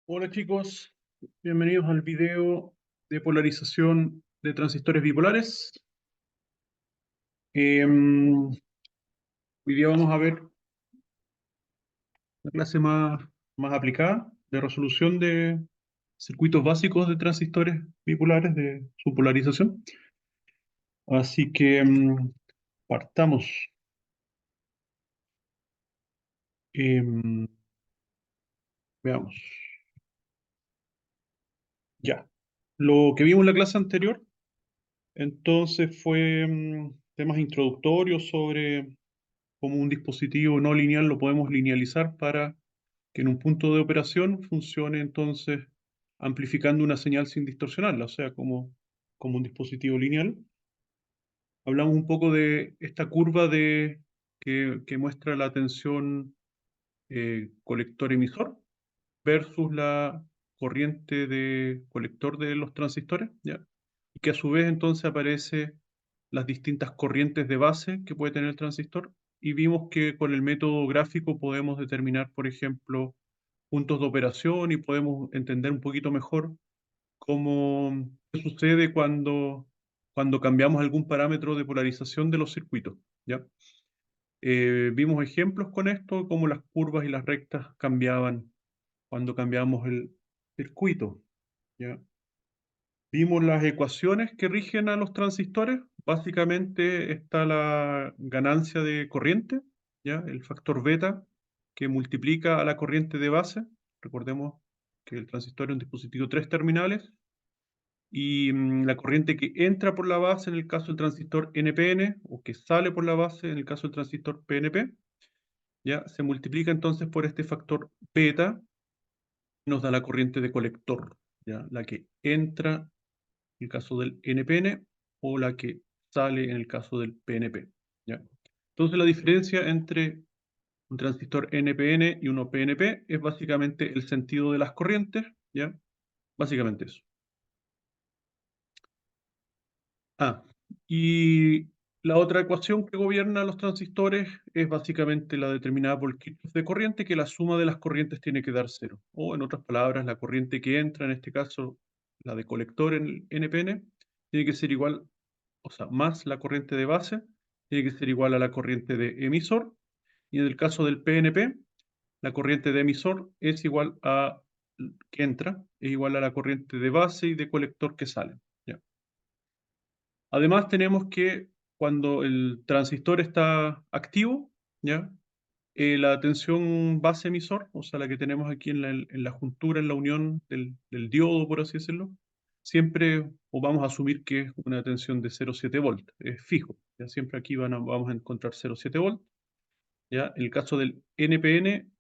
Hola chicos, bienvenidos al video de polarización de transistores bipolares. Hoy día vamos a ver la clase más aplicada de resolución de circuitos básicos de transistores bipolares de su polarización. Así que partamos. Em, Veamos. Ya. Lo que vimos en la clase anterior, entonces fue temas introductorios sobre cómo un dispositivo no lineal lo podemos linealizar para que en un punto de operación funcione entonces amplificando una señal sin distorsionarla, o sea, como un dispositivo lineal. Hablamos un poco de esta curva que muestra la tensión colector-emisor versus la corriente de colector de los transistores, ¿ya? Y que a su vez entonces aparece las distintas corrientes de base que puede tener el transistor. Y vimos que con el método gráfico podemos determinar, por ejemplo, puntos de operación y podemos entender un poquito mejor cómo qué sucede cuando cambiamos algún parámetro de polarización de los circuitos, ¿ya? Vimos ejemplos con esto, cómo las curvas y las rectas cambiaban cuando cambiamos el circuito, ¿ya? Vimos las ecuaciones que rigen a los transistores. Básicamente está la ganancia de corriente, ¿ya? El factor beta que multiplica a la corriente de base. Recordemos que el transistor es un dispositivo de tres terminales y la corriente que entra por la base en el caso del transistor NPN o que sale por la base en el caso del transistor PNP, ¿ya? Se multiplica entonces por este factor beta, nos da la corriente de colector, ¿ya? La que entra en el caso del NPN o la que sale en el caso del PNP, ¿ya? Entonces la diferencia entre un transistor NPN y uno PNP es básicamente el sentido de las corrientes, ¿ya? Básicamente eso. Ah, y la otra ecuación que gobierna los transistores es básicamente la determinada por Kirchhoff de corriente, que la suma de las corrientes tiene que dar cero. O en otras palabras, la corriente que entra, en este caso la de colector en el NPN, tiene que ser igual, o sea, más la corriente de base, tiene que ser igual a la corriente de emisor. Y en el caso del PNP, la corriente de emisor es igual a que entra, es igual a la corriente de base y de colector que sale, ¿ya? Además, tenemos que cuando el transistor está activo, ¿ya? La tensión base emisor, o sea, la que tenemos aquí en la juntura, en la unión del diodo, por así decirlo, siempre, o vamos a asumir que es una tensión de 0,7 volt, es fijo, ¿ya? Siempre aquí vamos a encontrar 0,7 volt, ¿ya? En el caso del NPN,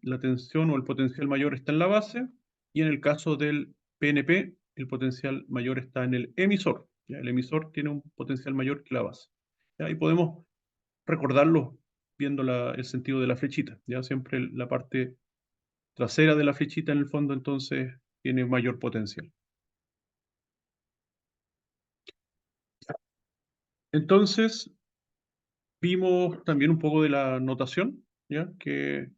la tensión o el potencial mayor está en la base, y en el caso del PNP, el potencial mayor está en el emisor, ¿ya? El emisor tiene un potencial mayor que la base, ¿ya? Y podemos recordarlo viendo el sentido de la flechita, ¿ya? Siempre la parte trasera de la flechita en el fondo entonces tiene mayor potencial. Entonces, vimos también un poco de la notación, ¿ya? Que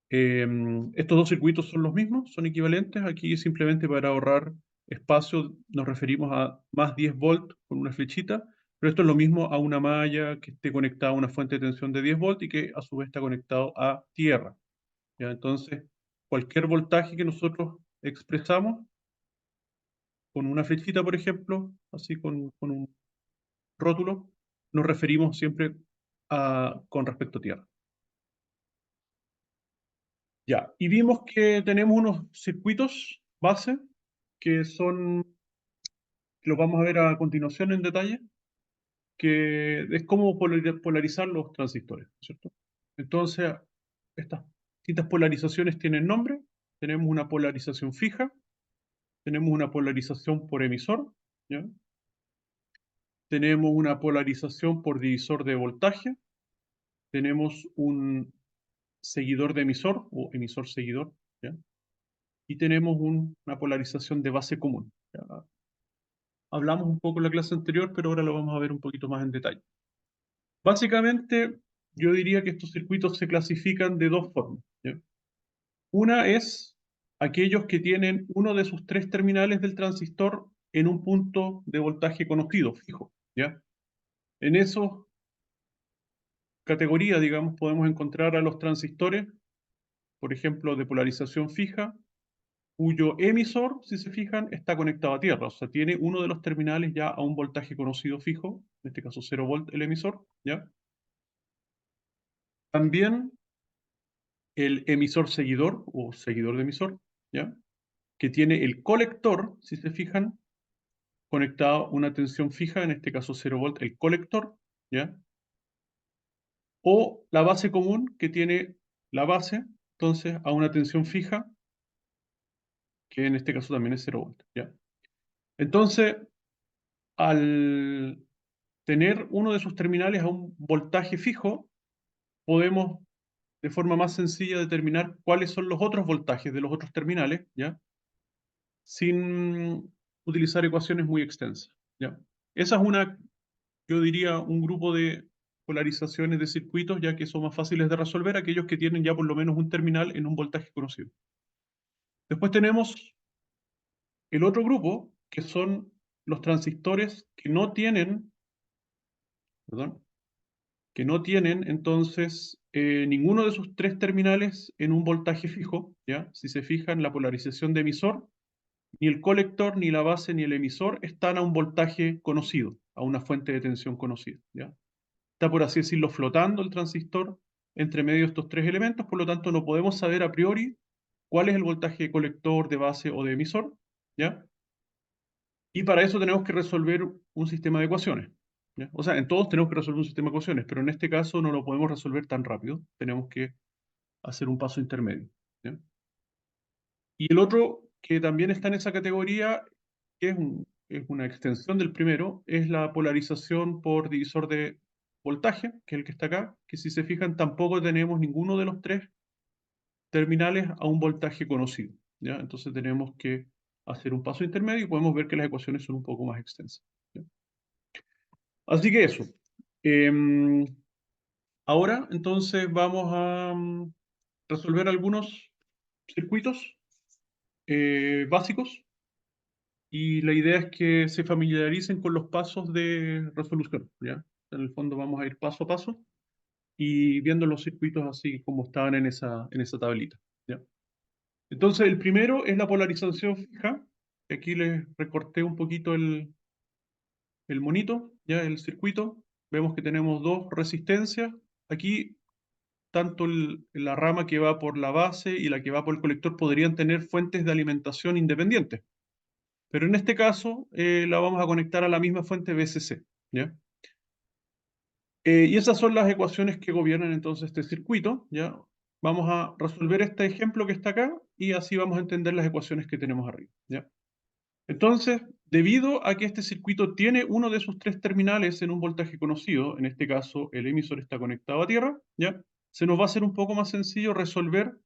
estos dos circuitos son los mismos, son equivalentes. Aquí simplemente para ahorrar espacio nos referimos a más 10 volt con una flechita, pero esto es lo mismo a una malla que esté conectada a una fuente de tensión de 10 volt y que a su vez está conectado a tierra, ¿ya? Entonces, cualquier voltaje que nosotros expresamos con una flechita, por ejemplo, así con un rótulo, nos referimos siempre con respecto a tierra. Ya, y vimos que tenemos unos circuitos base que son, que los vamos a ver a continuación en detalle, que es cómo polarizar los transistores, ¿cierto? Entonces, estas distintas polarizaciones tienen nombre. Tenemos una polarización fija, tenemos una polarización por emisor, ¿ya? Tenemos una polarización por divisor de voltaje, tenemos un seguidor de emisor o emisor seguidor, ¿ya? Y tenemos una polarización de base común, ¿ya? Hablamos un poco en la clase anterior, pero ahora lo vamos a ver un poquito más en detalle. Básicamente, yo diría que estos circuitos se clasifican de dos formas, ¿ya? Una es aquellos que tienen uno de sus tres terminales del transistor en un punto de voltaje conocido, fijo, ¿ya? En esa categoría, digamos, podemos encontrar a los transistores, por ejemplo, de polarización fija, cuyo emisor, si se fijan, está conectado a tierra, o sea, tiene uno de los terminales ya a un voltaje conocido fijo, en este caso 0 volt el emisor, ¿ya? También el emisor seguidor o seguidor de emisor, ¿ya? Que tiene el colector, si se fijan, conectado a una tensión fija, en este caso 0 volt, el colector, ¿ya? O la base común que tiene la base, entonces, a una tensión fija, que en este caso también es 0 volt, ¿ya? Entonces, al tener uno de sus terminales a un voltaje fijo, podemos de forma más sencilla determinar cuáles son los otros voltajes de los otros terminales, ¿ya? Sin utilizar ecuaciones muy extensas, ¿ya? Esa es una, yo diría, un grupo de polarizaciones de circuitos, ya que son más fáciles de resolver, aquellos que tienen ya por lo menos un terminal en un voltaje conocido. Después tenemos el otro grupo, que son los transistores que no tienen, perdón, que no tienen entonces ninguno de sus tres terminales en un voltaje fijo, ¿ya? Si se fijan, la polarización de emisor, ni el colector, ni la base, ni el emisor están a un voltaje conocido, a una fuente de tensión conocida, ¿ya? Está, por así decirlo, flotando el transistor entre medio de estos tres elementos, por lo tanto no podemos saber a priori cuál es el voltaje de colector, de base o de emisor, ¿ya? Y para eso tenemos que resolver un sistema de ecuaciones, ¿ya? O sea, en todos tenemos que resolver un sistema de ecuaciones, pero en este caso no lo podemos resolver tan rápido, tenemos que hacer un paso intermedio, ¿ya? Y el otro que también está en esa categoría, que es una extensión del primero, es la polarización por divisor de voltaje, que es el que está acá, que si se fijan tampoco tenemos ninguno de los tres terminales a un voltaje conocido, ¿ya? Entonces tenemos que hacer un paso intermedio y podemos ver que las ecuaciones son un poco más extensas, ¿ya? Así que eso. Em, Ahora entonces vamos a resolver algunos circuitos básicos. Y la idea es que se familiaricen con los pasos de resolución, ¿ya? En el fondo vamos a ir paso a paso y viendo los circuitos así como estaban en esa tablita, ¿ya? Entonces, el primero es la polarización fija. Aquí les recorté un poquito el monito, ¿ya? El circuito. Vemos que tenemos dos resistencias. Aquí, tanto la rama que va por la base y la que va por el colector podrían tener fuentes de alimentación independientes. Pero en este caso la vamos a conectar a la misma fuente VCC, ¿ya? Y esas son las ecuaciones que gobiernan entonces este circuito, ¿ya? Vamos a resolver este ejemplo que está acá y así vamos a entender las ecuaciones que tenemos arriba, ¿ya? Entonces, debido a que este circuito tiene uno de sus tres terminales en un voltaje conocido, en este caso el emisor está conectado a tierra, ¿ya? Se nos va a hacer un poco más sencillo resolver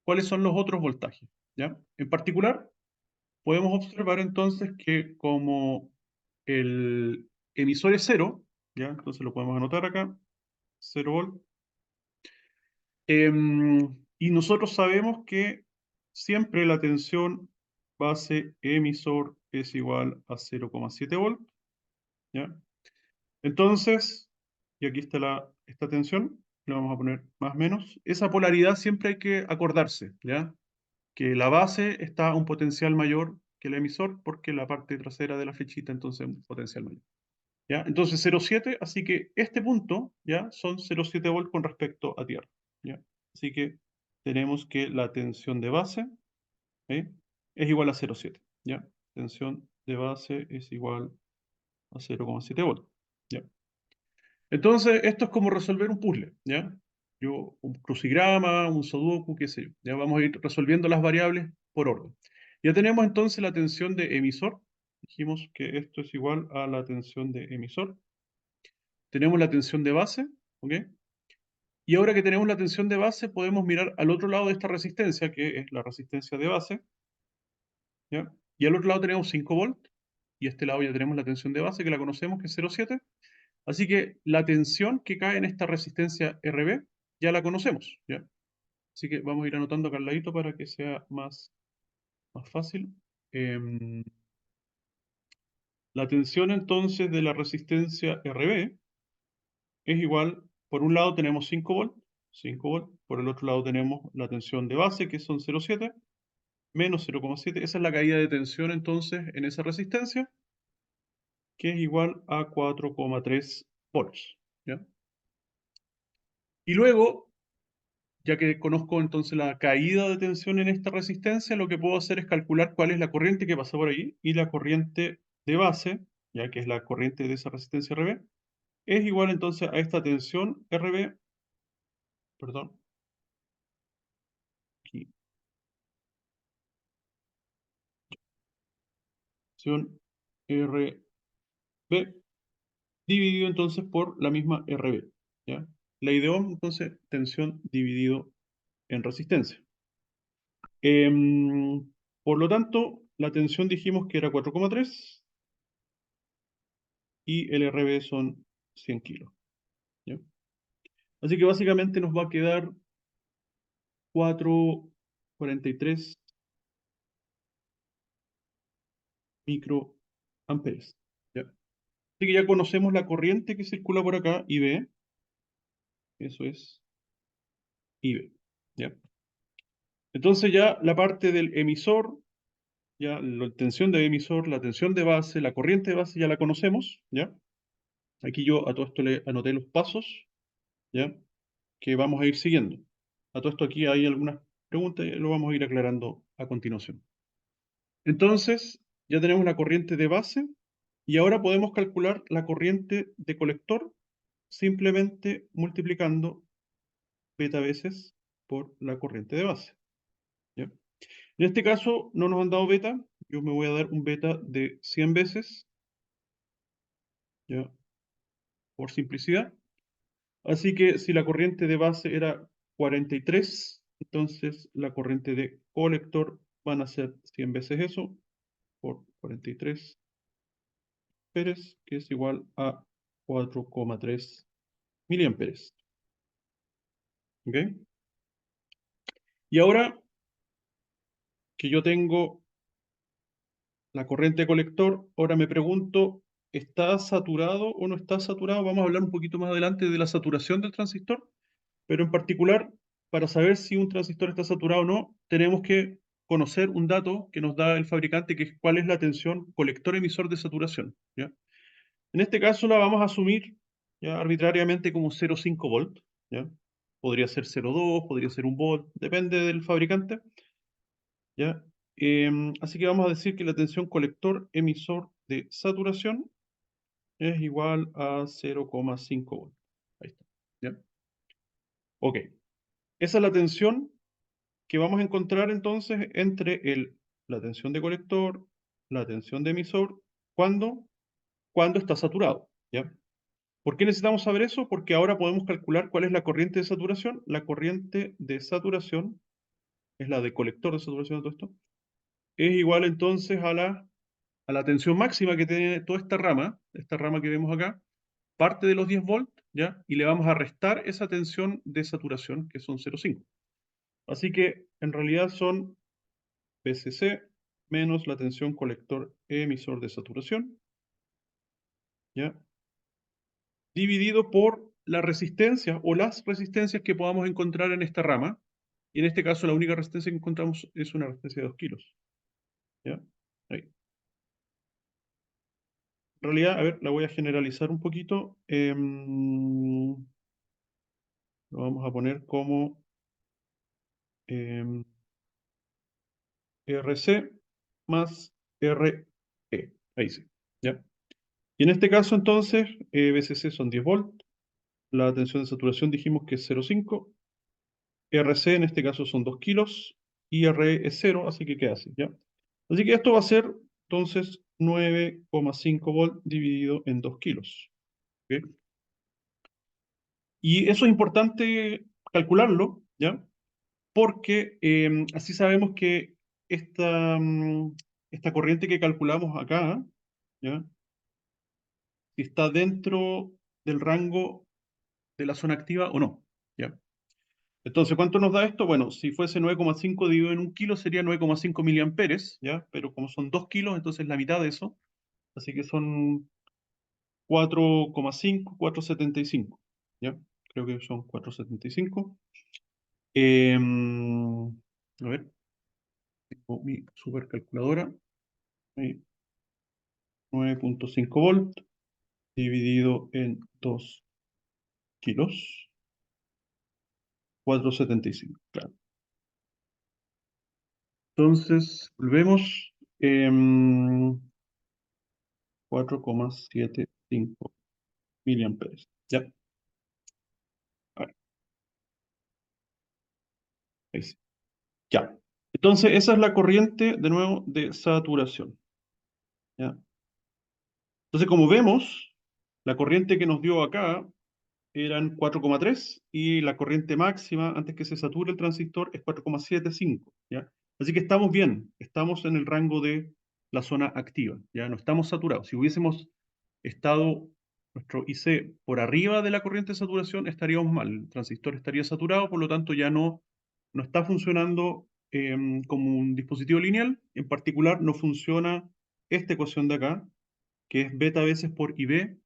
cuáles son los otros voltajes, ¿ya? En particular, podemos observar entonces que como el emisor es cero, ¿ya? Entonces lo podemos anotar acá, 0 volt. Y nosotros sabemos que siempre la tensión base emisor es igual a 0,7 volt, ¿ya? Entonces, y aquí está esta tensión, le vamos a poner más o menos. Esa polaridad siempre hay que acordarse, ¿ya? Que la base está a un potencial mayor que el emisor porque la parte trasera de la flechita entonces un potencial mayor, ¿ya? Entonces 0,7, así que este punto, ¿ya? Son 0,7 volt con respecto a tierra, ¿ya? Así que tenemos que la tensión de base, ¿eh? Es igual a 0,7, ¿ya? Tensión de base es igual a 0,7 volt, ¿ya? Entonces, esto es como resolver un puzzle, ¿ya? Un crucigrama, un sudoku, qué sé yo. Ya vamos a ir resolviendo las variables por orden. Ya tenemos entonces la tensión de emisor. Dijimos que esto es igual a la tensión de emisor. Tenemos la tensión de base, ¿ok? Y ahora que tenemos la tensión de base, podemos mirar al otro lado de esta resistencia, que es la resistencia de base, ¿ya? Y al otro lado tenemos 5 volts, y a este lado ya tenemos la tensión de base, que la conocemos, que es 0,7. Así que la tensión que cae en esta resistencia RB ya la conocemos, ¿ya? Así que vamos a ir anotando acá al ladito para que sea más más fácil. La tensión entonces de la resistencia RB es igual, por un lado tenemos 5 volts, por el otro lado tenemos la tensión de base, que son 0,7, menos 0,7, esa es la caída de tensión entonces en esa resistencia, que es igual a 4,3 volts, ¿ya? Y luego, ya que conozco entonces la caída de tensión en esta resistencia, lo que puedo hacer es calcular cuál es la corriente que pasa por ahí, y la corriente de base, ya que es la corriente de esa resistencia RB, es igual entonces a esta tensión RB, perdón, aquí, tensión RB dividido entonces por la misma RB, ¿ya? Ley de Ohm, entonces, tensión dividido en resistencia. Por lo tanto, la tensión dijimos que era 4,3 y el RB son 100 kilos, ¿ya? Así que básicamente nos va a quedar 4,43 microamperes, ¿ya? Así que ya conocemos la corriente que circula por acá, IB, eso es IB, ¿ya? Entonces ya la parte del emisor, ya la tensión de emisor, la tensión de base, la corriente de base ya la conocemos, ¿ya? Aquí yo a todo esto le anoté los pasos, ¿ya? Que vamos a ir siguiendo. A todo esto aquí hay algunas preguntas y lo vamos a ir aclarando a continuación. Entonces, ya tenemos la corriente de base y ahora podemos calcular la corriente de colector simplemente multiplicando beta veces por la corriente de base, ¿ya? En este caso no nos han dado beta, yo me voy a dar un beta de 100 veces, ¿ya? Por simplicidad. Así que si la corriente de base era 43, entonces la corriente de colector van a ser 100 veces eso, por 43 amperes, que es igual a 4,3 miliamperes. ¿Ok? Y ahora que yo tengo la corriente de colector, ahora me pregunto, ¿está saturado o no está saturado? Vamos a hablar un poquito más adelante de la saturación del transistor, pero en particular, para saber si un transistor está saturado o no, tenemos que conocer un dato que nos da el fabricante, que es cuál es la tensión colector-emisor de saturación, ¿ya? En este caso la vamos a asumir, ¿ya?, arbitrariamente como 0,5 volt, ¿ya? Podría ser 0,2, podría ser 1 volt, depende del fabricante, ¿ya? Así que vamos a decir que la tensión colector-emisor de saturación es igual a 0,5 volt. Ahí está, ¿ya? Ok, esa es la tensión que vamos a encontrar entonces entre la tensión de colector, la tensión de emisor, cuando está saturado, ¿ya? ¿Por qué necesitamos saber eso? Porque ahora podemos calcular cuál es la corriente de saturación. La corriente de saturación es la de colector de saturación de todo esto. Es igual entonces a la tensión máxima que tiene toda esta rama que vemos acá, parte de los 10 volts, ¿ya? Y le vamos a restar esa tensión de saturación, que son 0,5. Así que en realidad son PCC menos la tensión colector emisor de saturación, ¿ya? Dividido por la resistencia o las resistencias que podamos encontrar en esta rama. Y en este caso la única resistencia que encontramos es una resistencia de 2 kilos, ¿ya? Ahí. En realidad, a ver, la voy a generalizar un poquito. Lo vamos a poner como em, RC más RE. Ahí sí, ¿ya? Y en este caso entonces, BCC son 10 volts, la tensión de saturación dijimos que es 0,5, RC en este caso son 2 kilos, y RE es 0, así que queda así, ¿ya? Así que esto va a ser entonces 9,5 volt dividido en 2 kilos, ¿ok? Y eso es importante calcularlo, ¿ya? Porque así sabemos que esta corriente que calculamos acá, ¿ya?, si está dentro del rango de la zona activa o no, ¿ya? Entonces, ¿cuánto nos da esto? Bueno, si fuese 9,5 dividido en un kilo sería 9,5 miliamperes, ¿ya? Pero como son 2 kilos, entonces la mitad de eso. Así que son 4,5, 4,75, ¿ya? Creo que son 4,75. A ver, tengo mi supercalculadora. Ahí, 9,5 volt dividido en 2 kilos, 4,75, claro. Entonces, volvemos. 4,75 miliamperes. Ya, a ver, ahí sí. Ya. Entonces, esa es la corriente, de nuevo, de saturación. ¿Ya? Entonces, como vemos, la corriente que nos dio acá eran 4,3 y la corriente máxima antes que se sature el transistor es 4,75, ¿ya? Así que estamos bien, estamos en el rango de la zona activa, ¿ya? No estamos saturados. Si hubiésemos estado nuestro IC por arriba de la corriente de saturación, estaríamos mal. El transistor estaría saturado, por lo tanto ya no está funcionando como un dispositivo lineal. En particular, no funciona esta ecuación de acá, que es beta veces por IB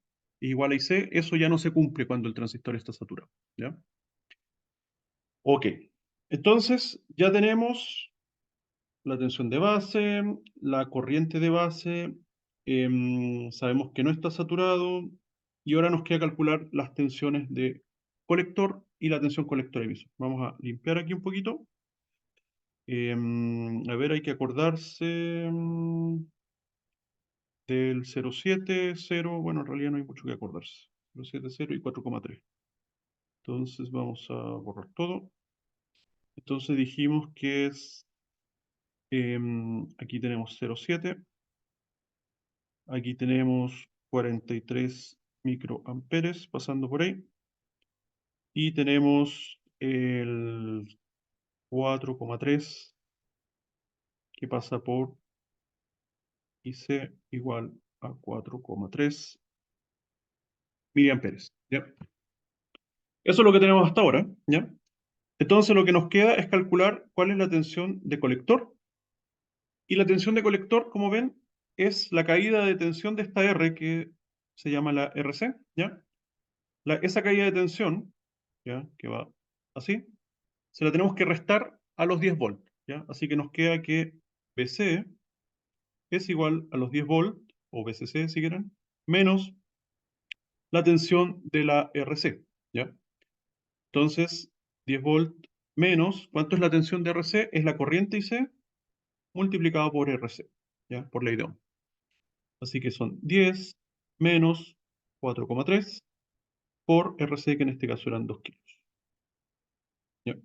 igual a IC, eso ya no se cumple cuando el transistor está saturado. ¿Ya? Ok. Entonces, ya tenemos la tensión de base, la corriente de base, sabemos que no está saturado, y ahora nos queda calcular las tensiones de colector y la tensión colector emisor. Vamos a limpiar aquí un poquito. A ver, hay que acordarse del 0,7, 0, bueno, en realidad no hay mucho que acordarse. 0,7, 0 y 4,3. Entonces vamos a borrar todo. Entonces dijimos que es, aquí tenemos 0,7, aquí tenemos 43 microamperes pasando por ahí, y tenemos el 4,3 que pasa por IC igual a 4,3 miliamperes. ¿Ya? Eso es lo que tenemos hasta ahora. ¿Ya? Entonces lo que nos queda es calcular cuál es la tensión de colector. Y la tensión de colector, como ven, es la caída de tensión de esta R que se llama la RC, ¿ya? Esa caída de tensión, ¿ya? Que va así, se la tenemos que restar a los 10 volts, ¿ya? Así que nos queda que BC es igual a los 10 volts, o BCC si quieren, menos la tensión de la RC, ¿ya? Entonces, 10 volts menos, ¿cuánto es la tensión de RC? Es la corriente IC multiplicado por RC, ¿ya? Por ley de Ohm. Así que son 10 menos 4,3 por RC, que en este caso eran 2 kilos. ¿Ya?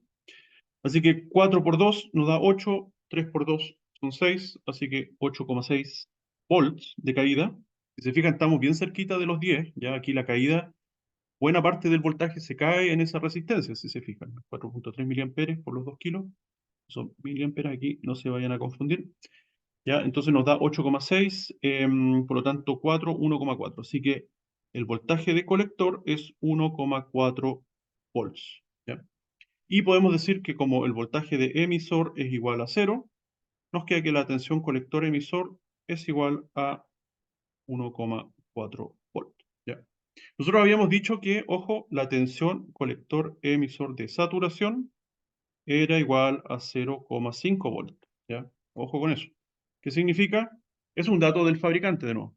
Así que 4 por 2 nos da 8, 3 por 2 son 6, así que 8,6 volts de caída. Si se fijan, estamos bien cerquita de los 10, ya aquí la caída, buena parte del voltaje se cae en esa resistencia, si se fijan. 4,3 miliamperes por los 2 kilos, son miliamperes aquí, no se vayan a confundir. ¿Ya? Entonces nos da 8,6, por lo tanto 4, 1,4. Así que el voltaje de colector es 1,4 volts. ¿Ya? Y podemos decir que como el voltaje de emisor es igual a 0, nos queda que la tensión colector-emisor es igual a 1,4 volts. ¿Ya? Nosotros habíamos dicho que, ojo, la tensión colector-emisor de saturación era igual a 0,5 volts. ¿Ya? Ojo con eso. ¿Qué significa? Es un dato del fabricante, de nuevo.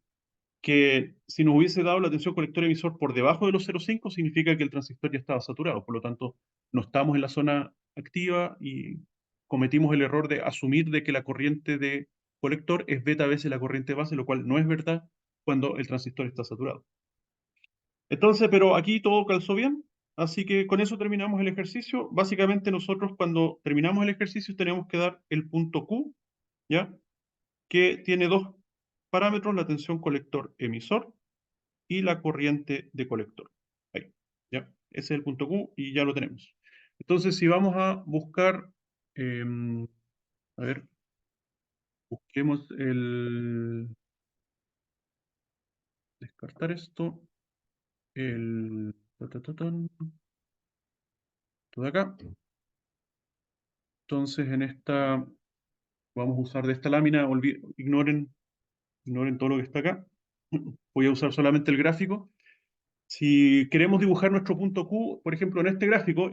Que si nos hubiese dado la tensión colector-emisor por debajo de los 0,5, significa que el transistor ya estaba saturado. Por lo tanto, no estamos en la zona activa y cometimos el error de asumir de que la corriente de colector es beta veces la corriente base, lo cual no es verdad cuando el transistor está saturado. Entonces, pero aquí todo calzó bien, así que con eso terminamos el ejercicio. Básicamente nosotros cuando terminamos el ejercicio tenemos que dar el punto Q, ¿ya? Que tiene dos parámetros, la tensión colector-emisor y la corriente de colector. Ahí, ¿ya? Ese es el punto Q y ya lo tenemos. Entonces, si vamos a buscar, a ver, busquemos descartar esto, el, ta, ta, ta, tan, esto de acá. Entonces, en esta, vamos a usar de esta lámina, ignoren todo lo que está acá. Voy a usar solamente el gráfico. Si queremos dibujar nuestro punto Q, por ejemplo, en este gráfico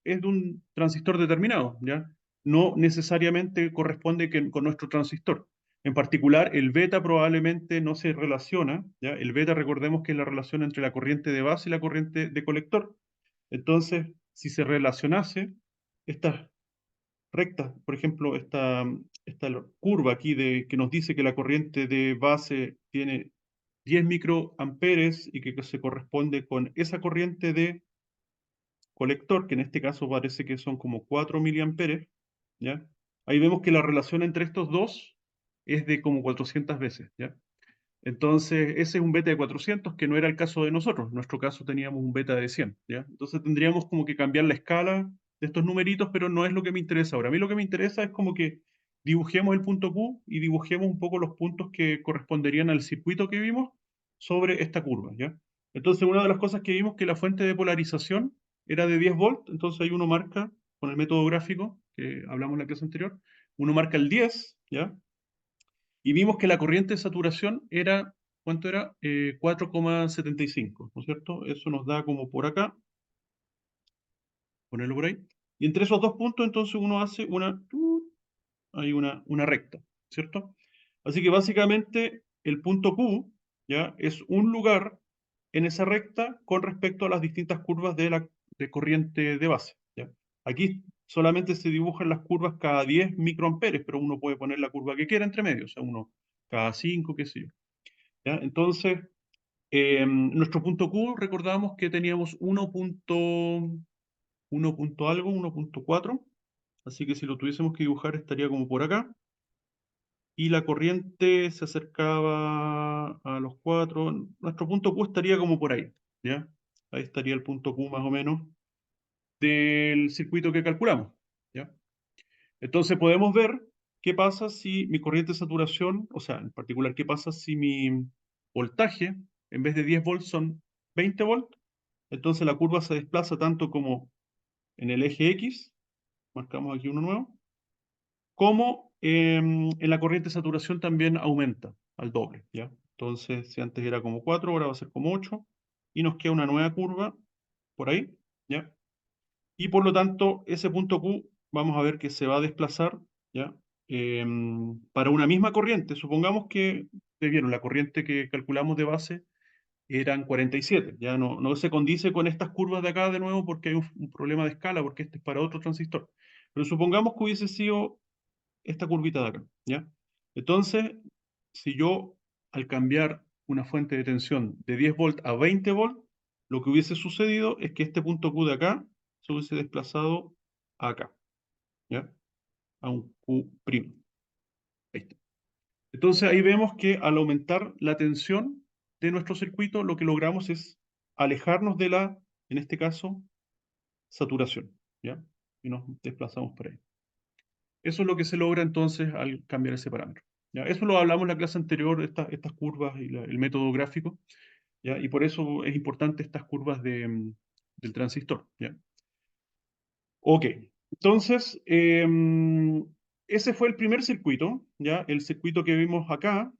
es de un transistor determinado, ¿ya? No necesariamente corresponde con nuestro transistor. En particular, el beta probablemente no se relaciona, ¿ya? El beta, recordemos que es la relación entre la corriente de base y la corriente de colector. Entonces, si se relacionase estas rectas, por ejemplo, esta curva aquí que nos dice que la corriente de base tiene 10 microamperes y que se corresponde con esa corriente de colector, que en este caso parece que son como 4 miliamperes, ¿ya? Ahí vemos que la relación entre estos dos es de como 400 veces, ¿ya? Entonces, ese es un beta de 400 que no era el caso de nosotros. En nuestro caso teníamos un beta de 100, ¿ya? Entonces tendríamos como que cambiar la escala de estos numeritos, pero no es lo que me interesa ahora. A mí lo que me interesa es como que dibujemos el punto Q y dibujemos un poco los puntos que corresponderían al circuito que vimos sobre esta curva, ¿ya? Entonces, una de las cosas que vimos que la fuente de polarización era de 10 volts, entonces ahí uno marca, con el método gráfico que hablamos en la clase anterior, uno marca el 10, ¿ya? Y vimos que la corriente de saturación era, ¿cuánto era? 4,75, ¿no es cierto? Eso nos da como por acá, ponerlo por ahí. Y entre esos dos puntos, entonces uno hace una recta, ¿cierto? Así que básicamente el punto Q, ¿ya? Es un lugar en esa recta con respecto a las distintas curvas de corriente de base, ¿ya? Aquí solamente se dibujan las curvas cada 10 microamperes, pero uno puede poner la curva que quiera entre medio, o sea, uno cada 5, qué sé yo. ¿Ya? Entonces, nuestro punto Q, recordamos que teníamos 1 punto algo, 1,4, así que si lo tuviésemos que dibujar estaría como por acá, y la corriente se acercaba a los 4, nuestro punto Q estaría como por ahí, ¿ya? Ahí estaría el punto Q más o menos del circuito que calculamos, ¿ya? Entonces podemos ver qué pasa si mi corriente de saturación, o sea, en particular, qué pasa si mi voltaje, en vez de 10 volts, son 20 volts. Entonces la curva se desplaza tanto como en el eje X, marcamos aquí uno nuevo, como en la corriente de saturación también aumenta al doble, ¿ya? Entonces, si antes era como 4, ahora va a ser como 8, y nos queda una nueva curva por ahí, ¿ya? Y por lo tanto, ese punto Q, vamos a ver que se va a desplazar, ¿ya? Para una misma corriente. Supongamos que, te vieron, la corriente que calculamos de base eran 47. Ya no se condice con estas curvas de acá de nuevo porque hay un problema de escala, porque este es para otro transistor. Pero supongamos que hubiese sido esta curvita de acá, ¿ya? Entonces, si yo al cambiar una fuente de tensión de 10 volts a 20 volts, lo que hubiese sucedido es que este punto Q de acá se hubiese desplazado a acá, ¿ya? A un Q'. Ahí está. Entonces ahí vemos que al aumentar la tensión de nuestro circuito, lo que logramos es alejarnos de en este caso, saturación, ¿ya? Y nos desplazamos por ahí. Eso es lo que se logra entonces al cambiar ese parámetro, ¿ya? Eso lo hablamos en la clase anterior, estas curvas y el método gráfico, ¿ya? Y por eso es importante estas curvas del transistor, ¿ya? Ok, entonces, ese fue el primer circuito, ¿ya? El circuito que vimos acá,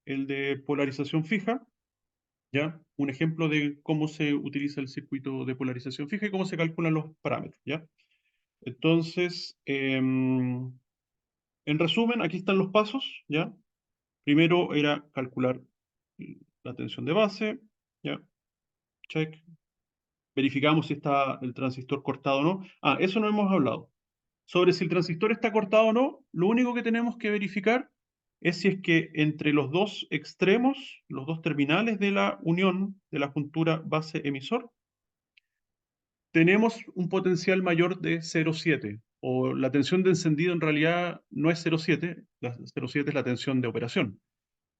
el de polarización fija, ¿ya? Un ejemplo de cómo se utiliza el circuito de polarización fija y cómo se calculan los parámetros, ¿ya? Entonces, en resumen, aquí están los pasos, ¿ya? Primero era calcular la tensión de base, ¿ya? Check. Verificamos si está el transistor cortado o no. Ah, eso no hemos hablado. Sobre si el transistor está cortado o no, lo único que tenemos que verificar es si es que entre los dos extremos, los dos terminales de la unión de la juntura base-emisor, tenemos un potencial mayor de 0,7, o la tensión de encendido en realidad no es 0,7, la 0,7 es la tensión de operación.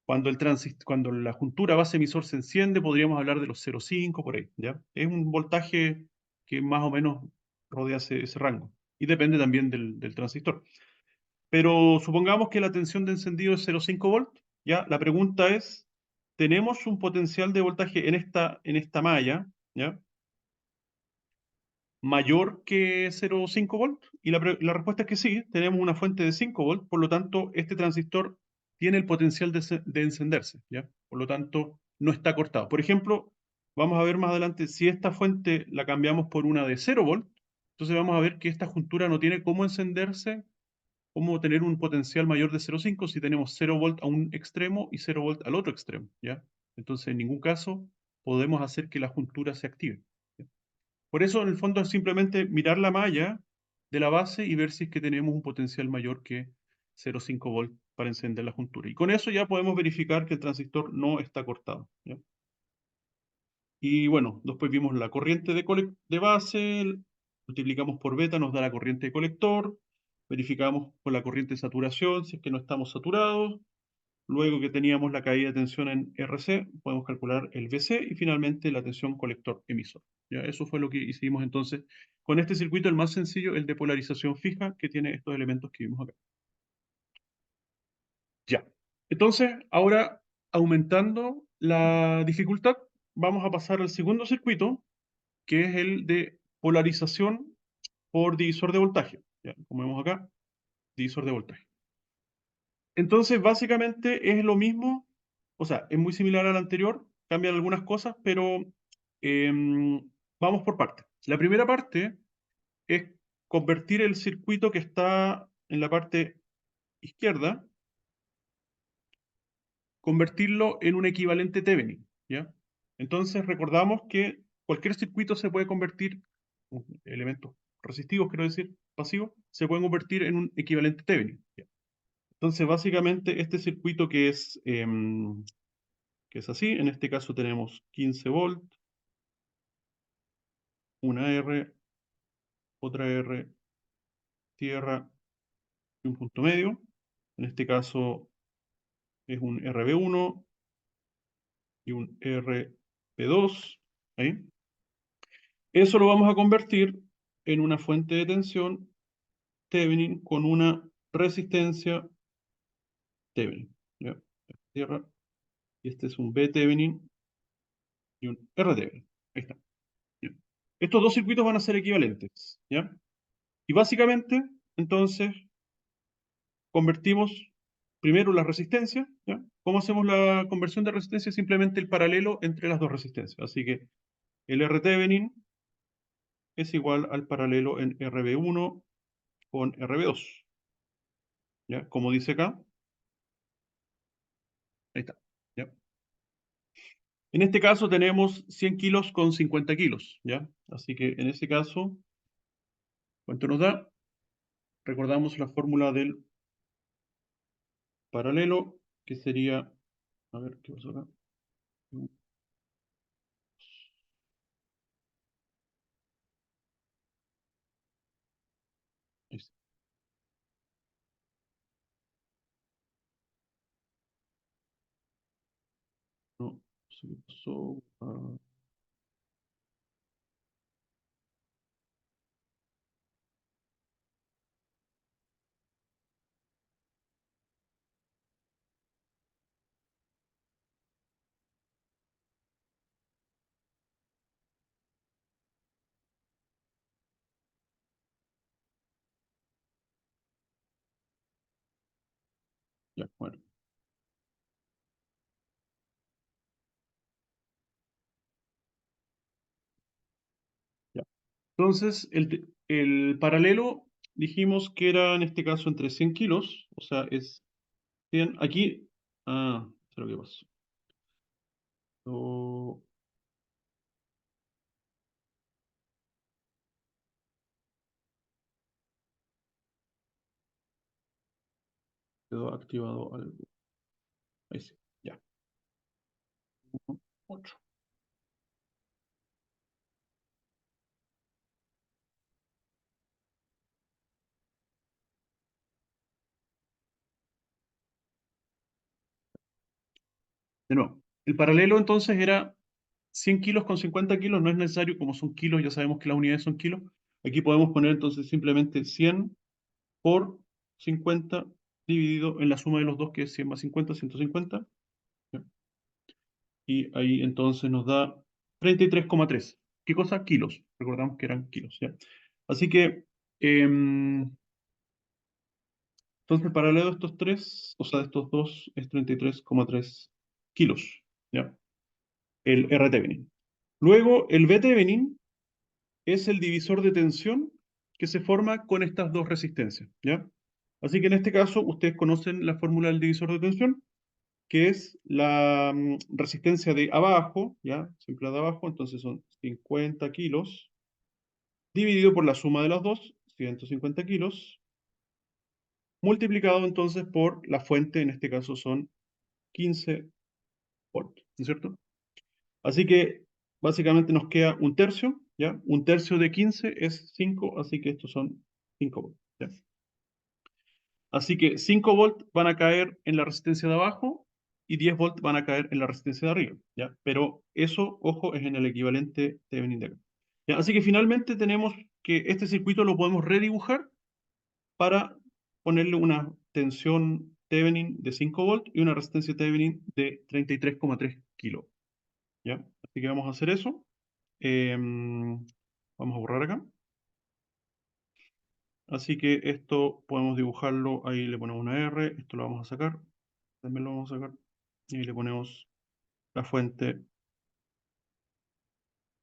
Cuando la juntura base-emisor se enciende, podríamos hablar de los 0,5 por ahí, ¿ya? Es un voltaje que más o menos rodea ese rango, y depende también del transistor. Pero supongamos que la tensión de encendido es 0,5 volt, ¿ya? La pregunta es, ¿tenemos un potencial de voltaje en esta malla, ¿ya? mayor que 0,5 volt? Y la respuesta es que sí, tenemos una fuente de 5 volt, por lo tanto, este transistor tiene el potencial de encenderse, ¿ya? Por lo tanto, no está cortado. Por ejemplo, vamos a ver más adelante, si esta fuente la cambiamos por una de 0 volt, entonces vamos a ver que esta juntura no tiene cómo encenderse, cómo tener un potencial mayor de 0,5 si tenemos 0 volt a un extremo y 0 volt al otro extremo, ¿ya? Entonces, en ningún caso podemos hacer que la juntura se active. ¿Ya? Por eso, en el fondo, es simplemente mirar la malla de la base y ver si es que tenemos un potencial mayor que 0,5 volt para encender la juntura. Y con eso ya podemos verificar que el transistor no está cortado, ¿ya? Y bueno, después vimos la corriente de base, multiplicamos por beta, nos da la corriente de colector, verificamos con la corriente de saturación si es que no estamos saturados. Luego que teníamos la caída de tensión en RC, podemos calcular el VC y finalmente la tensión colector-emisor. ¿Ya? Eso fue lo que hicimos entonces con este circuito, el más sencillo, el de polarización fija, que tiene estos elementos que vimos acá. Ya. Entonces, ahora aumentando la dificultad, vamos a pasar al segundo circuito, que es el de polarización por divisor de voltaje. ¿Ya? Como vemos acá, divisor de voltaje. Entonces, básicamente es lo mismo, o sea, es muy similar al anterior, cambian algunas cosas, pero vamos por partes. La primera parte es convertir el circuito que está en la parte izquierda, convertirlo en un equivalente Thevenin, ¿ya? Entonces, recordamos que cualquier circuito se puede convertir, elementos resistivos, quiero decir, pasivos, se pueden convertir en un equivalente Thevenin, ¿ya? Entonces, básicamente, este circuito que es así. En este caso tenemos 15 volt, una R, otra R, tierra y un punto medio. En este caso es un RB1 y un RB2. ¿Ahí? Eso lo vamos a convertir en una fuente de tensión Thevenin con una resistencia Thevenin. ¿Ya? Tierra. Y este es un B Thevenin y un R Thevenin. Ahí está. ¿Ya? Estos dos circuitos van a ser equivalentes. ¿Ya? Y básicamente, entonces, convertimos primero la resistencia, ¿ya? ¿Cómo hacemos la conversión de resistencia? Simplemente el paralelo entre las dos resistencias. Así que el R Thevenin es igual al paralelo en RB1 con RB2, ¿ya? Como dice acá, ahí está, ¿ya? En este caso tenemos 100 kilos con 50 kilos, ¿ya? Así que en ese caso, ¿cuánto nos da? Recordamos la fórmula del paralelo, que sería, a ver, ¿qué pasó acá? Es- No, se me pasó. Ya, bueno, ya. Entonces, el paralelo dijimos que era en este caso entre 100 kilos, o sea, es 100. Aquí, sé lo que pasó. Esto quedó activado algo. Ahí sí, ya. 8. De nuevo, el paralelo entonces era 100 kilos con 50 kilos, no es necesario, como son kilos, ya sabemos que las unidades son kilos. Aquí podemos poner entonces simplemente 100 por 50 dividido en la suma de los dos, que es 100 más 50, 150. ¿Ya? Y ahí entonces nos da 33,3. ¿Qué cosa? Kilos. recordamos que eran kilos, ¿ya? Así que, entonces, paralelo a estos tres, o sea, de estos dos, es 33,3 kilos, ¿ya? El R Thevenin. Luego, el V Thevenin es el divisor de tensión que se forma con estas dos resistencias, ¿ya? Así que en este caso, ustedes conocen la fórmula del divisor de tensión, que es la resistencia de abajo, ¿ya? Siempre la de abajo, entonces son 50 kilos, dividido por la suma de las dos, 150 kilos, multiplicado entonces por la fuente, en este caso son 15 voltios, ¿no es cierto? Así que básicamente nos queda un tercio, ¿ya? Un tercio de 15 es 5, así que estos son 5 voltios, ¿ya? Así que 5 volts van a caer en la resistencia de abajo y 10 volts van a caer en la resistencia de arriba, ¿ya? Pero eso, ojo, es en el equivalente Thevenin de acá. ¿Ya? Así que finalmente tenemos que este circuito lo podemos redibujar para ponerle una tensión Thevenin de 5 volts y una resistencia Thevenin de 33,3 kilos, ¿ya? Así que vamos a hacer eso. Vamos a borrar acá. Así que esto podemos dibujarlo, ahí le ponemos una R, esto lo vamos a sacar, también lo vamos a sacar, y ahí le ponemos la fuente,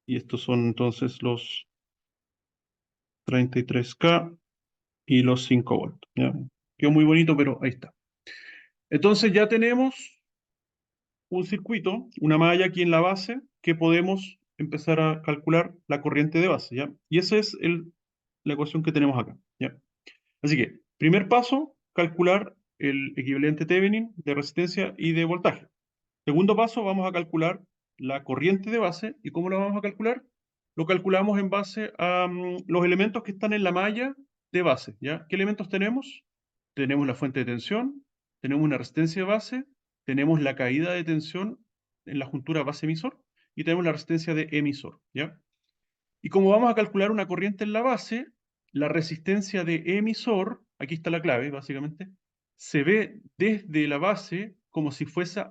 y estos son entonces los 33K y los 5 volts, ¿ya? Quedó muy bonito, pero ahí está. Entonces ya tenemos un circuito, una malla aquí en la base, que podemos empezar a calcular la corriente de base, ¿ya? Y esa es la ecuación que tenemos acá, ¿ya? Así que, primer paso, calcular el equivalente Thevenin de resistencia y de voltaje. Segundo paso, vamos a calcular la corriente de base. ¿Y cómo lo vamos a calcular? Lo calculamos en base a los elementos que están en la malla de base, ¿ya? ¿Qué elementos tenemos? Tenemos la fuente de tensión, tenemos una resistencia de base, tenemos la caída de tensión en la juntura base-emisor y tenemos la resistencia de emisor, ¿ya? Y como vamos a calcular una corriente en la base, la resistencia de emisor, aquí está la clave básicamente, se ve desde la base como si fuese,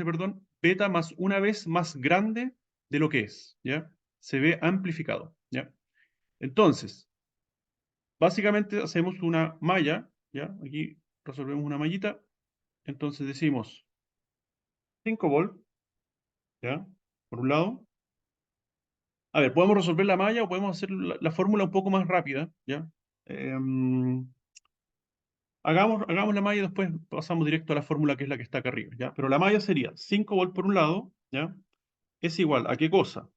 perdón, beta más una vez más grande de lo que es, ¿ya? Se ve amplificado, ¿ya? Entonces, básicamente hacemos una malla, ¿ya? Aquí resolvemos una mallita, entonces decimos 5 volts, ¿ya? Por un lado. A ver, podemos resolver la malla o podemos hacer la fórmula un poco más rápida, ¿ya? Em, hagamos la malla y después pasamos directo a la fórmula que es la que está acá arriba, ¿ya? Pero la malla sería 5 volts por un lado, ¿ya? Es igual a qué cosa.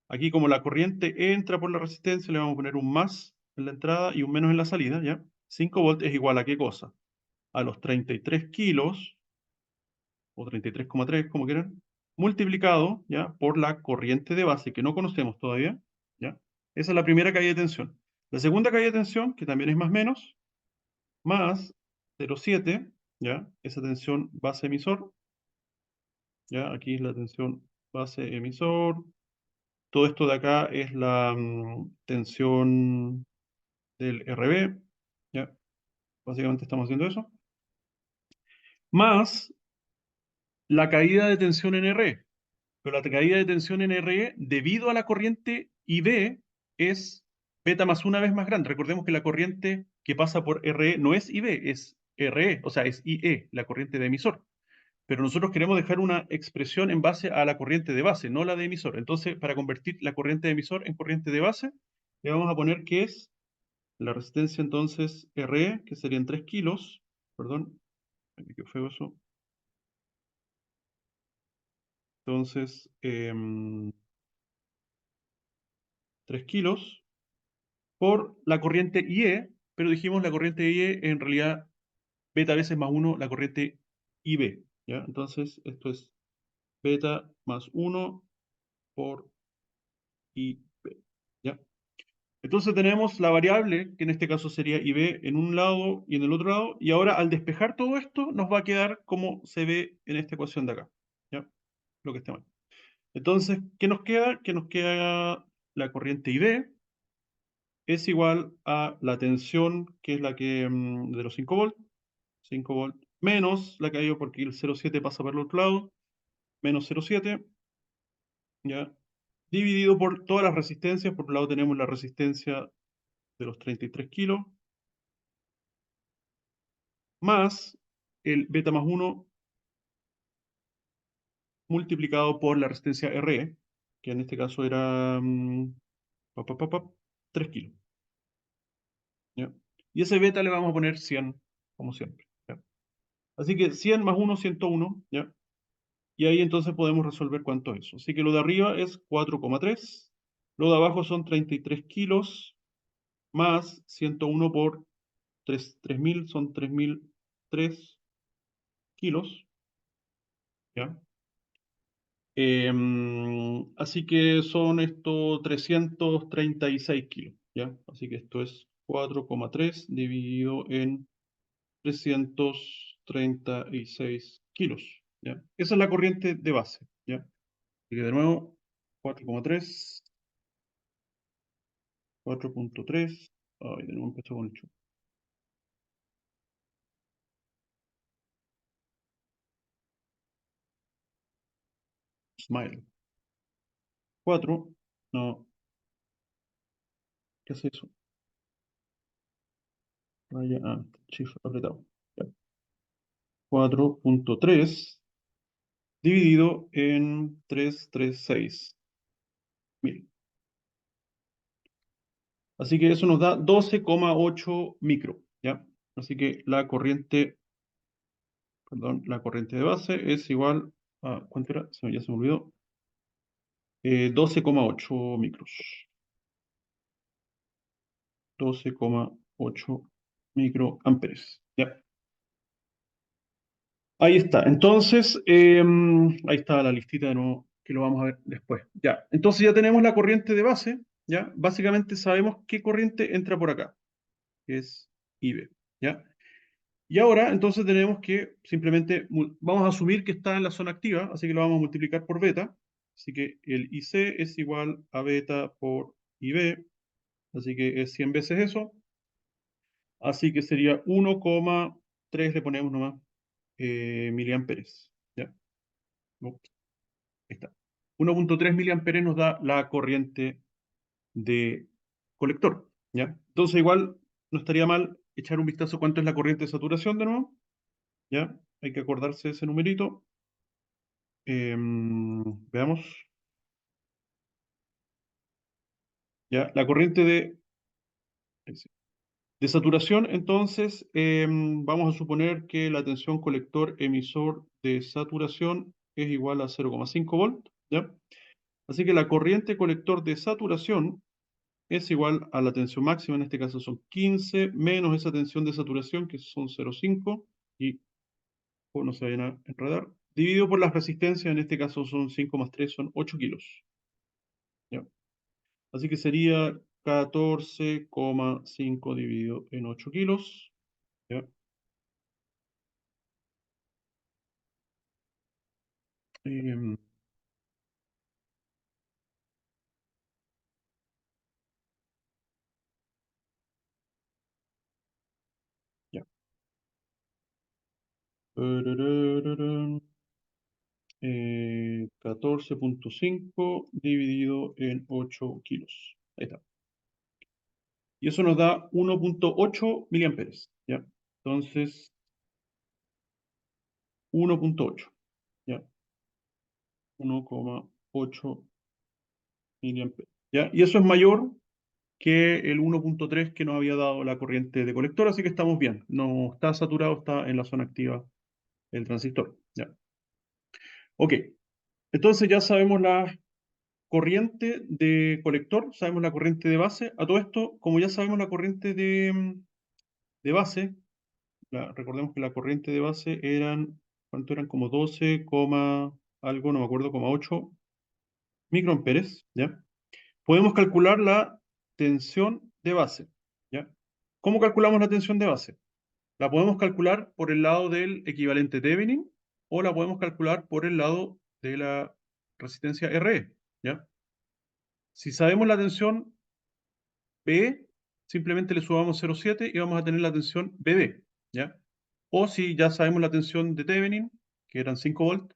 Aquí como la corriente entra por la resistencia, le vamos a poner un más en la entrada y un menos en la salida, ¿ya? 5 volts es igual a qué cosa. A los 33 kilos, o 33,3 como quieran, multiplicado, ¿ya? Por la corriente de base que no conocemos todavía, ¿ya? Esa es la primera caída de tensión. La segunda caída de tensión, que también es más menos, más 0,7, ¿ya? Esa tensión base emisor, ¿ya? Aquí es la tensión base emisor. Todo esto de acá es la tensión del RB, ¿ya? Básicamente estamos haciendo eso. Más la caída de tensión en RE. Pero la caída de tensión en RE, debido a la corriente IB, es beta más una vez más grande. Recordemos que la corriente que pasa por RE no es IB, es RE, o sea, es IE, la corriente de emisor. Pero nosotros queremos dejar una expresión en base a la corriente de base, no la de emisor. Entonces, para convertir la corriente de emisor en corriente de base, le vamos a poner que es la resistencia entonces RE, que serían 3 kilos, perdón, aquí qué feo eso. Entonces, 3 kilos por la corriente IE, pero dijimos la corriente IE en realidad beta veces más 1 la corriente IB, ¿ya? Entonces, esto es beta más 1 por IB, ¿ya? Entonces tenemos la variable, que en este caso sería IB en un lado y en el otro lado, y ahora al despejar todo esto nos va a quedar como se ve en esta ecuación de acá, ¿ya? Lo que está mal. Entonces, ¿qué nos queda? Que nos queda la corriente IB es igual a la tensión, que es la que de los 5 volts, 5 volts menos la que ha ido porque el 0,7 pasa por el otro lado, menos 0,7, ¿ya? dividido por todas las resistencias. Por un lado tenemos la resistencia de los 33 kilos, más el beta más 1 multiplicado por la resistencia RE, que en este caso era pa, pa, pa, pa, 3 kilos. ¿Ya? Y ese beta le vamos a poner 100, como siempre. ¿Ya? Así que 100 más 1, 101, ¿ya? Y ahí entonces podemos resolver cuánto es eso. Así que lo de arriba es 4,3, lo de abajo son 33 kilos, más 101 por 3.000 son 3.003 kilos, ¿ya? Así que son estos 336 kilos, ¿ya? Así que esto es 4,3 dividido en 336 kilos, ¿ya? Esa es la corriente de base, ¿ya? Así que de nuevo, 4,3, 4,3, ay, de nuevo empezó con el chup. Smile. 4, no, ¿qué es eso? Raya, shift apretado. Ya. 4,3 dividido en 336.000. Así que eso nos da 12,8 micro, ¿ya? Así que la corriente, perdón, la corriente de base es igual a, ¿cuánto era? Ya se me olvidó. 12,8 micros. 12,8 microamperes, ¿ya? Ahí está. Entonces, ahí está la listita de nuevo, que lo vamos a ver después. Ya. Entonces ya tenemos la corriente de base, ¿ya? Básicamente sabemos qué corriente entra por acá, que es IB, ¿ya? Y ahora, entonces tenemos que simplemente, vamos a asumir que está en la zona activa, así que lo vamos a multiplicar por beta. Así que el IC es igual a beta por IB, así que es 100 veces eso. Así que sería 1,3, le ponemos nomás, miliamperes, ¿ya? Ups, ahí está. 1,3 miliamperes nos da la corriente de colector, ¿ya? Entonces igual no estaría mal echar un vistazo a cuánto es la corriente de saturación de nuevo, ¿ya? Hay que acordarse de ese numerito. Veamos. Ya, la corriente de saturación, entonces, vamos a suponer que la tensión colector emisor de saturación es igual a 0,5 volt, ¿ya? Así que la corriente colector de saturación es igual a la tensión máxima, en este caso son 15, menos esa tensión de saturación, que son 0,5, y no se vayan a enredar, dividido por las resistencias, en este caso son 5 más 3, son 8 kilos, ¿ya? Así que sería 14,5 dividido en 8 kilos. ¿Ya? Em, ya. 14,5 dividido en 8 kilos. Ahí está. Y eso nos da 1,8 miliamperes. ¿Ya? Entonces, 1,8. ¿Ya? 1,8 miliamperes. ¿Ya? Y eso es mayor que el 1,3 que nos había dado la corriente de colector, así que estamos bien. No está saturado, está en la zona activa el transistor. ¿Ya? Ok, entonces ya sabemos la corriente de colector, sabemos la corriente de base. A todo esto, como ya sabemos la corriente de base, recordemos que la corriente de base eran, ¿cuánto eran? Como 12, algo, no me acuerdo, 8 microamperes, ¿ya? Podemos calcular la tensión de base, ¿ya? ¿Cómo calculamos la tensión de base? La podemos calcular por el lado del equivalente Thevenin o la podemos calcular por el lado de la resistencia RE, ¿ya? Si sabemos la tensión B, simplemente le sumamos 0,7 y vamos a tener la tensión BD, ¿ya? O si ya sabemos la tensión de Thevenin, que eran 5 volts,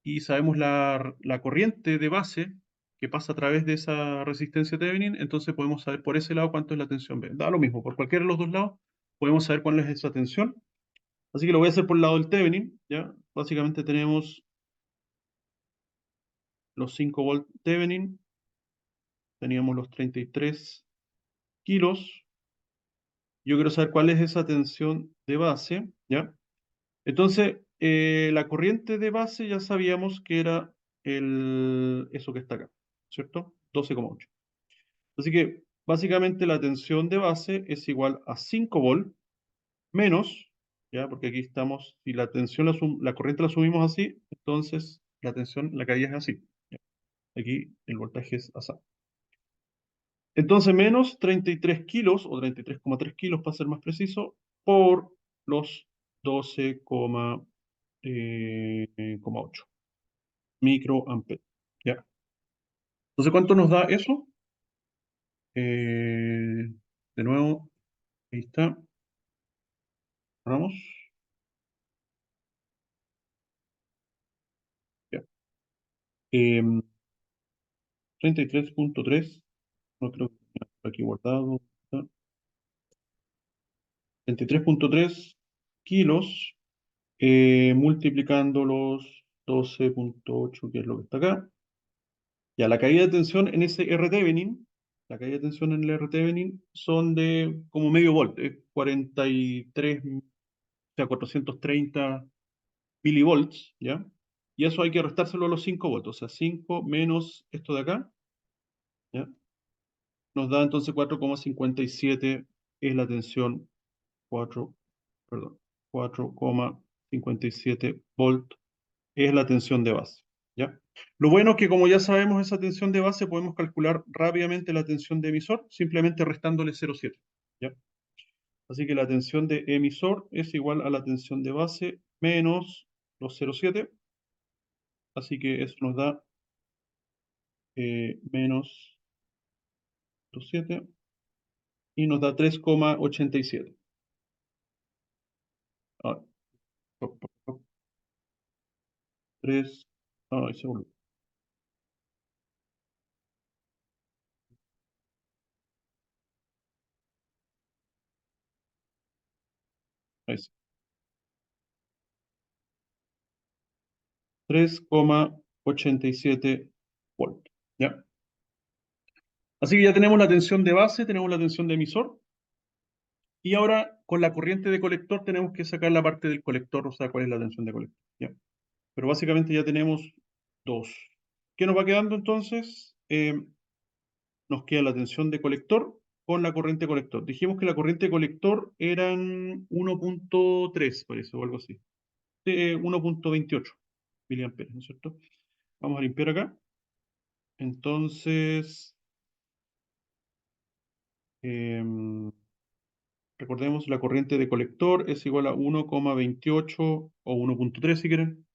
y sabemos la corriente de base, que pasa a través de esa resistencia Thevenin, entonces podemos saber por ese lado cuánto es la tensión B. Da lo mismo, por cualquiera de los dos lados podemos saber cuál es esa tensión. Así que lo voy a hacer por el lado del Thevenin, ¿ya? Básicamente tenemos los 5 volt Thevenin, teníamos los 33 kilos. Yo quiero saber cuál es esa tensión de base, ¿ya? Entonces, la corriente de base ya sabíamos que era eso que está acá, ¿cierto? 12,8. Así que básicamente la tensión de base es igual a 5 volt menos, ¿ya? Porque aquí estamos, si la tensión, la corriente la subimos así, entonces la tensión, la caída es así. ¿Ya? Aquí el voltaje es así. Entonces menos 33 kilos, o 33,3 kilos para ser más preciso, por los 12,8 microamperes. ¿Ya? Entonces, ¿cuánto nos da eso? De nuevo, ahí está. Vamos. Ya. Em, 33,3, no creo que tenga por aquí guardado. ¿Está? 33,3 kilos multiplicando los 12,8, que es lo que está acá. Ya, la caída de tensión en ese R-Thevenin, la caída de tensión en el R-Thevenin son de como medio volt, 43, o sea, 430 milivolts, ¿ya? Y eso hay que restárselo a los 5 volts, o sea, 5 menos esto de acá, ¿ya? Nos da entonces 4,57 es la tensión 4, perdón, 4,57 volt es la tensión de base, ¿ya? Lo bueno es que como ya sabemos esa tensión de base, podemos calcular rápidamente la tensión de emisor, simplemente restándole 0,7, ¿ya? Así que la tensión de emisor es igual a la tensión de base menos los 0,7, así que eso nos da menos 0,7 y nos da 3,87. Ah, 3, ay, se volvió. Ahí sí. 3,87 volt, ¿ya? Así que ya tenemos la tensión de base, tenemos la tensión de emisor, y ahora con la corriente de colector tenemos que sacar la parte del colector, o sea, cuál es la tensión de colector, ¿ya? Pero básicamente ya tenemos dos. ¿Qué nos va quedando entonces? Nos queda la tensión de colector con la corriente colector. Dijimos que la corriente colector eran 1,3, parece, o algo así. 1,28 miliamperes, ¿no es cierto? Vamos a limpiar acá. Entonces, em, recordemos, la corriente de colector es igual a 1,28 o 1,3 si quieren,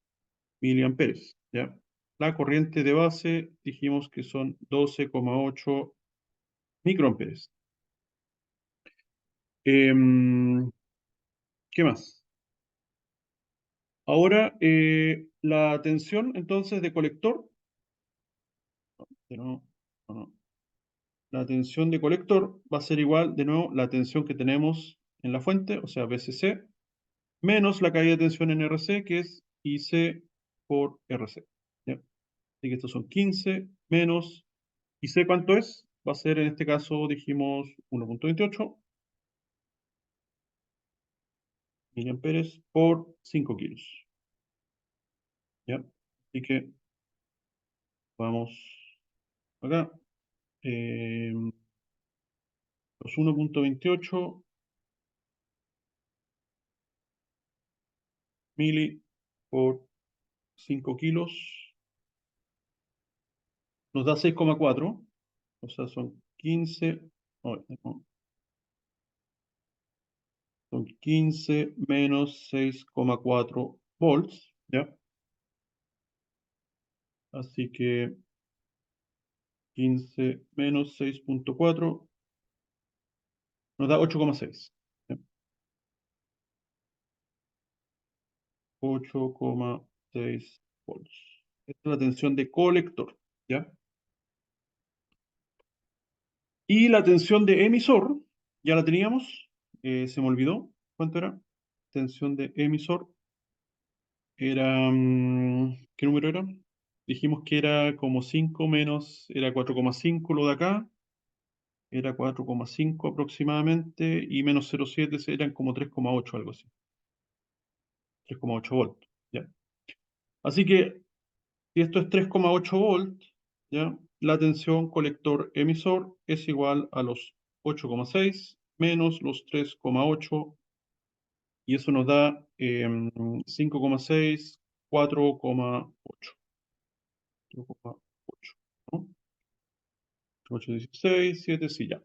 miliamperes, ¿ya? La corriente de base dijimos que son 12,8 microamperes. Em, ¿Qué más? Ahora, la tensión entonces de colector, no, no, no. La tensión de colector va a ser igual, de nuevo, la tensión que tenemos en la fuente, o sea, VCC, menos la caída de tensión en RC, que es IC por RC. ¿Ya? Así que estos son 15 menos IC, ¿cuánto es? Va a ser, en este caso, dijimos 1,28 miliamperes por 5 kilos. ¿Ya? Así que vamos acá. Los 1,28 mili por 5 kilos nos da 6,4, o sea, son 15, no, son 15 menos 6,4 volts, ¿ya? Así que 15 menos 6,4 nos da 8,6, ¿ya? 8,6 volts. Esta es la tensión de colector, ¿ya? Y la tensión de emisor, ya la teníamos, se me olvidó. ¿Cuánto era? Tensión de emisor era, ¿qué número era? Dijimos que era como 5 menos, era 4,5 lo de acá, era 4,5 aproximadamente, y menos 0,7 eran como 3,8, algo así, 3,8 volts, ¿ya? Así que, si esto es 3,8 volts, ¿ya? La tensión colector emisor es igual a los 8,6 menos los 3,8, y eso nos da 5,6, 4,8. 4,8, ¿no? 8, 16, 7, sí, ya.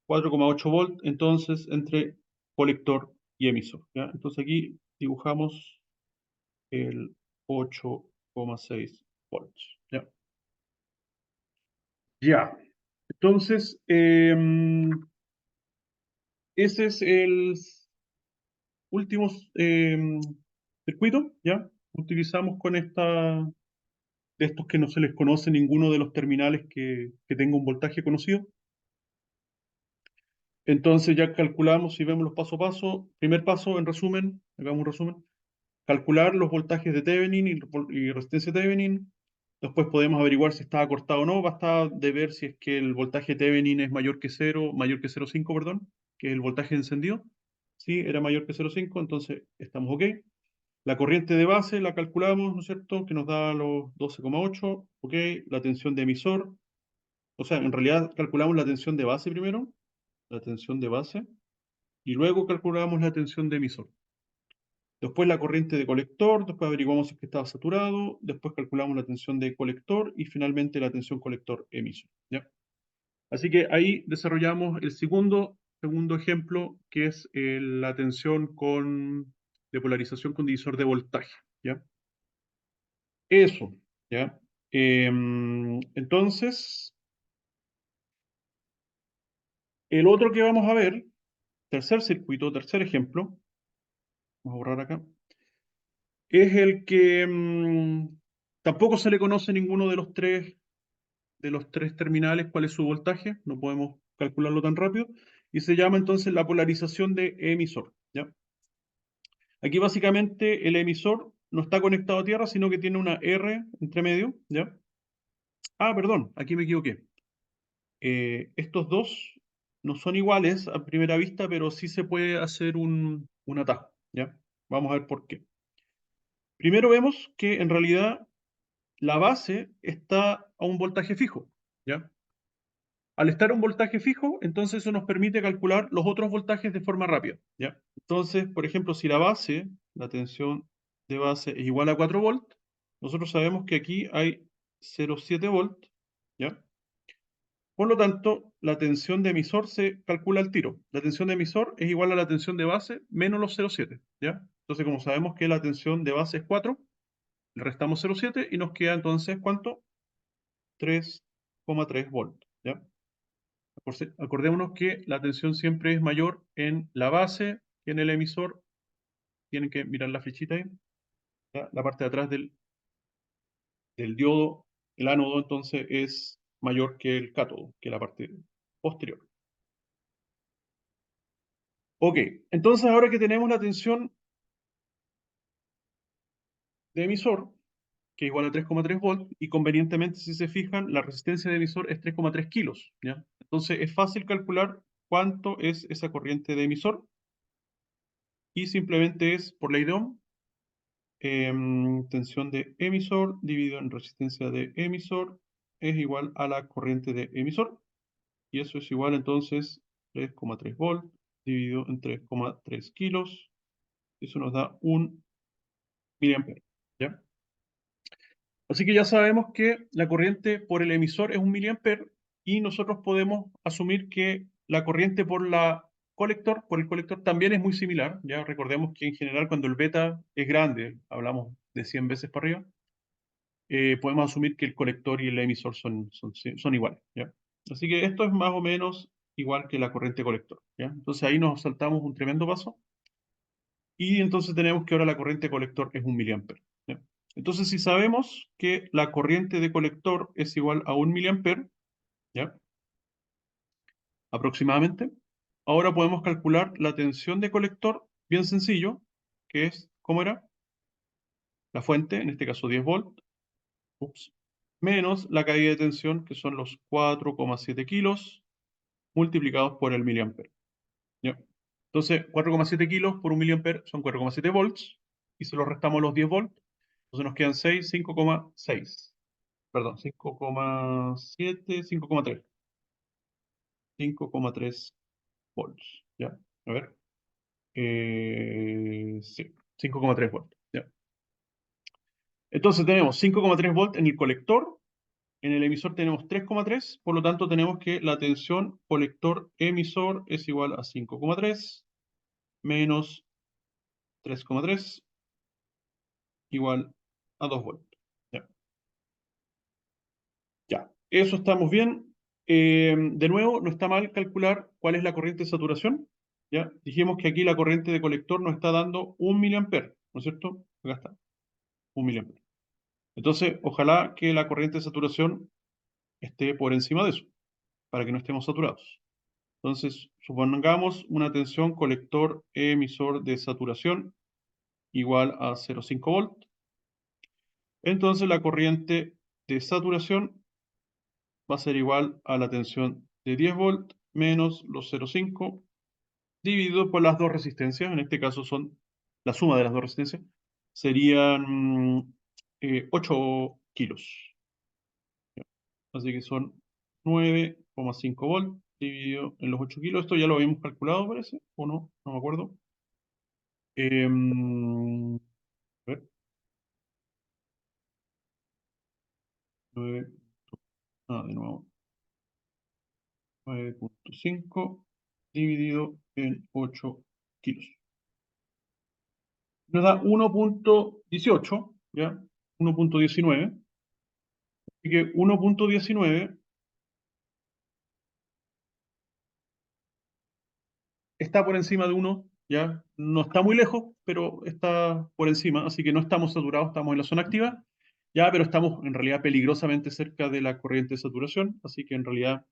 4,8 volt, entonces, entre colector y emisor, ¿ya? Entonces aquí dibujamos el 8,6 volts, ¿ya? Ya. Entonces, ese es el último circuito, ¿ya? Utilizamos con de estos que no se les conoce ninguno de los terminales que tenga un voltaje conocido. Entonces ya calculamos y vemos los paso a paso. Primer paso, en resumen, hagamos un resumen. Calcular los voltajes de Thevenin y resistencia Thevenin. Después podemos averiguar si estaba cortado o no. Basta de ver si es que el voltaje Thevenin es mayor que 0, mayor que 0,5, perdón, que es el voltaje encendido. Sí, era mayor que 0,5, entonces estamos ok. La corriente de base la calculamos, ¿no es cierto? Que nos da los 12,8, ok. La tensión de emisor, o sea, en realidad calculamos la tensión de base primero, la tensión de base, y luego calculamos la tensión de emisor. Después la corriente de colector, después averiguamos si es que estaba saturado, después calculamos la tensión de colector y finalmente la tensión colector emisor, ¿ya? Así que ahí desarrollamos el segundo ejemplo, que es la tensión de polarización con divisor de voltaje, ¿ya? Eso, ¿ya? Entonces, el otro que vamos a ver, tercer circuito, tercer ejemplo, vamos a borrar acá, es el que tampoco se le conoce ninguno de los tres terminales cuál es su voltaje, no podemos calcularlo tan rápido, y se llama entonces la polarización de emisor, ¿ya? Aquí básicamente el emisor no está conectado a tierra, sino que tiene una R entre medio, ¿ya? Ah, perdón, aquí me equivoqué. Estos dos no son iguales a primera vista, pero sí se puede hacer un atajo, ¿ya? Vamos a ver por qué. Primero vemos que en realidad la base está a un voltaje fijo, ¿ya? Al estar a un voltaje fijo, entonces eso nos permite calcular los otros voltajes de forma rápida, ¿ya? Entonces, por ejemplo, si la tensión de base es igual a 4 volts, nosotros sabemos que aquí hay 0,7 volts, ¿ya? Por lo tanto, la tensión de emisor se calcula al tiro. La tensión de emisor es igual a la tensión de base menos los 0,7, ¿ya? Entonces, como sabemos que la tensión de base es 4, le restamos 0,7 y nos queda entonces, ¿cuánto? 3,3 volts, ¿ya? Acordémonos que la tensión siempre es mayor en la base que en el emisor. Tienen que mirar la flechita ahí, ¿ya? La parte de atrás del diodo, el ánodo, entonces es mayor que el cátodo, que la parte posterior. Ok, entonces ahora que tenemos la tensión de emisor, que es igual a 3,3 volts, y convenientemente, si se fijan, la resistencia de emisor es 3,3 kilos, ¿ya? Entonces es fácil calcular cuánto es esa corriente de emisor, y simplemente es, por ley de Ohm, tensión de emisor dividido en resistencia de emisor es igual a la corriente de emisor, y eso es igual entonces 3,3 volts dividido en 3,3 kilos, eso nos da 1 miliampere, ¿ya? Así que ya sabemos que la corriente por el emisor es 1 miliampere, y nosotros podemos asumir que la corriente por el colector también es muy similar. Ya recordemos que en general cuando el beta es grande, hablamos de 100 veces para arriba, podemos asumir que el colector y el emisor son iguales, ¿ya? Así que esto es más o menos igual que la corriente colector, ¿ya? Entonces ahí nos saltamos un tremendo paso, y entonces tenemos que ahora la corriente colector es 1 miliampere, ¿ya? Entonces, si sabemos que la corriente de colector es igual a 1 miliampere, ¿ya? aproximadamente. Ahora podemos calcular la tensión de colector, bien sencillo, que es, ¿cómo era? La fuente, en este caso 10 volt, ups, menos la caída de tensión, que son los 4,7 kilos, multiplicados por el miliampere. ¿Ya? Entonces, 4,7 kilos por un miliampere son 4,7 volts, y se los restamos los 10 volts, entonces nos quedan 6, 5,6. Perdón, 5,7, 5,3. 5,3 volts. ¿Ya? A ver. Sí, 5,3 volts. ¿Ya? Entonces tenemos 5,3 volts en el colector, en el emisor tenemos 3,3, por lo tanto tenemos que la tensión colector-emisor es igual a 5,3 menos 3,3 igual a 2 volts. ¿Ya? Ya, eso estamos bien. De nuevo, no está mal calcular cuál es la corriente de saturación. ¿Ya? Dijimos que aquí la corriente de colector nos está dando 1 miliampere, ¿no es cierto? Acá está, 1 miliampere. Entonces, ojalá que la corriente de saturación esté por encima de eso, para que no estemos saturados. Entonces, supongamos una tensión colector-emisor de saturación igual a 0,5 volt. Entonces, la corriente de saturación va a ser igual a la tensión de 10 volt menos los 0,5 dividido por las dos resistencias. En este caso son la suma de las dos resistencias. Serían 8 kilos. Así que son 9,5 volt dividido en los 8 kilos. Esto ya lo habíamos calculado, parece, o no, no me acuerdo. A ver, 9, de nuevo, 9,5 dividido en 8 kilos. Nos da 1,18, ¿ya? 1,19. Así que 1,19 está por encima de 1, ¿ya? No está muy lejos, pero está por encima, así que no estamos saturados, estamos en la zona activa, ya, pero estamos en realidad peligrosamente cerca de la corriente de saturación, así que en realidad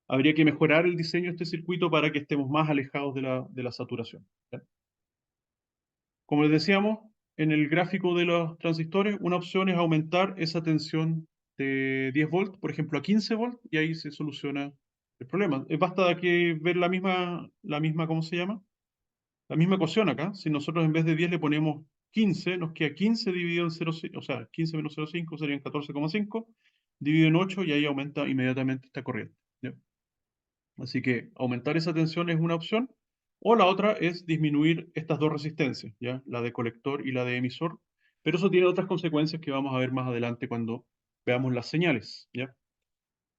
habría que mejorar el diseño de este circuito para que estemos más alejados de la saturación. ¿Ya? Como les decíamos, en el gráfico de los transistores, una opción es aumentar esa tensión de 10 volts, por ejemplo, a 15 volts, y ahí se soluciona el problema. Basta de que ver la misma, ¿cómo se llama? La misma ecuación acá. Si nosotros en vez de 10 le ponemos 15, nos queda 15 dividido en 0, o sea, 15 menos 0,5 serían 14,5, dividido en 8 y ahí aumenta inmediatamente esta corriente. ¿Ya? Así que aumentar esa tensión es una opción. O la otra es disminuir estas dos resistencias, ¿ya? La de colector y la de emisor. Pero eso tiene otras consecuencias que vamos a ver más adelante cuando veamos las señales, ¿ya?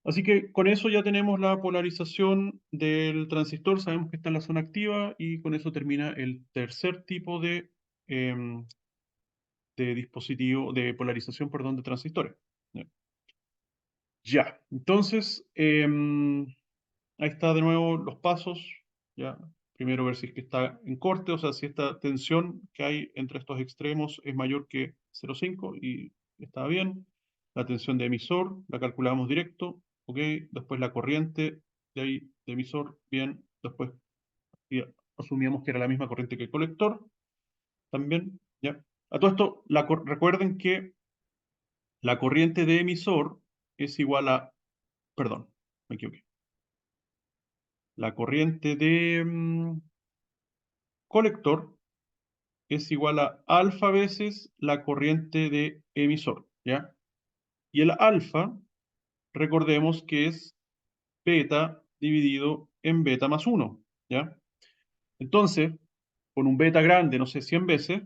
Así que con eso ya tenemos la polarización del transistor, sabemos que está en la zona activa y con eso termina el tercer tipo em, de dispositivo, de polarización, perdón, de transistores. ¿Ya? Ya, entonces, ahí está de nuevo los pasos. ¿Ya? Primero ver si es que está en corte, o sea, si esta tensión que hay entre estos extremos es mayor que 0,5 y está bien. La tensión de emisor la calculamos directo, ¿ok? Después la corriente de ahí de emisor, bien. Después ya, asumíamos que era la misma corriente que el colector, también, ¿ya? A todo esto, recuerden que la corriente de emisor es igual a, perdón, me equivoqué. La corriente de colector es igual a alfa veces la corriente de emisor, ¿ya? Y el alfa, recordemos que es beta dividido en beta más 1, ¿ya? Entonces, con un beta grande, no sé, 100 veces,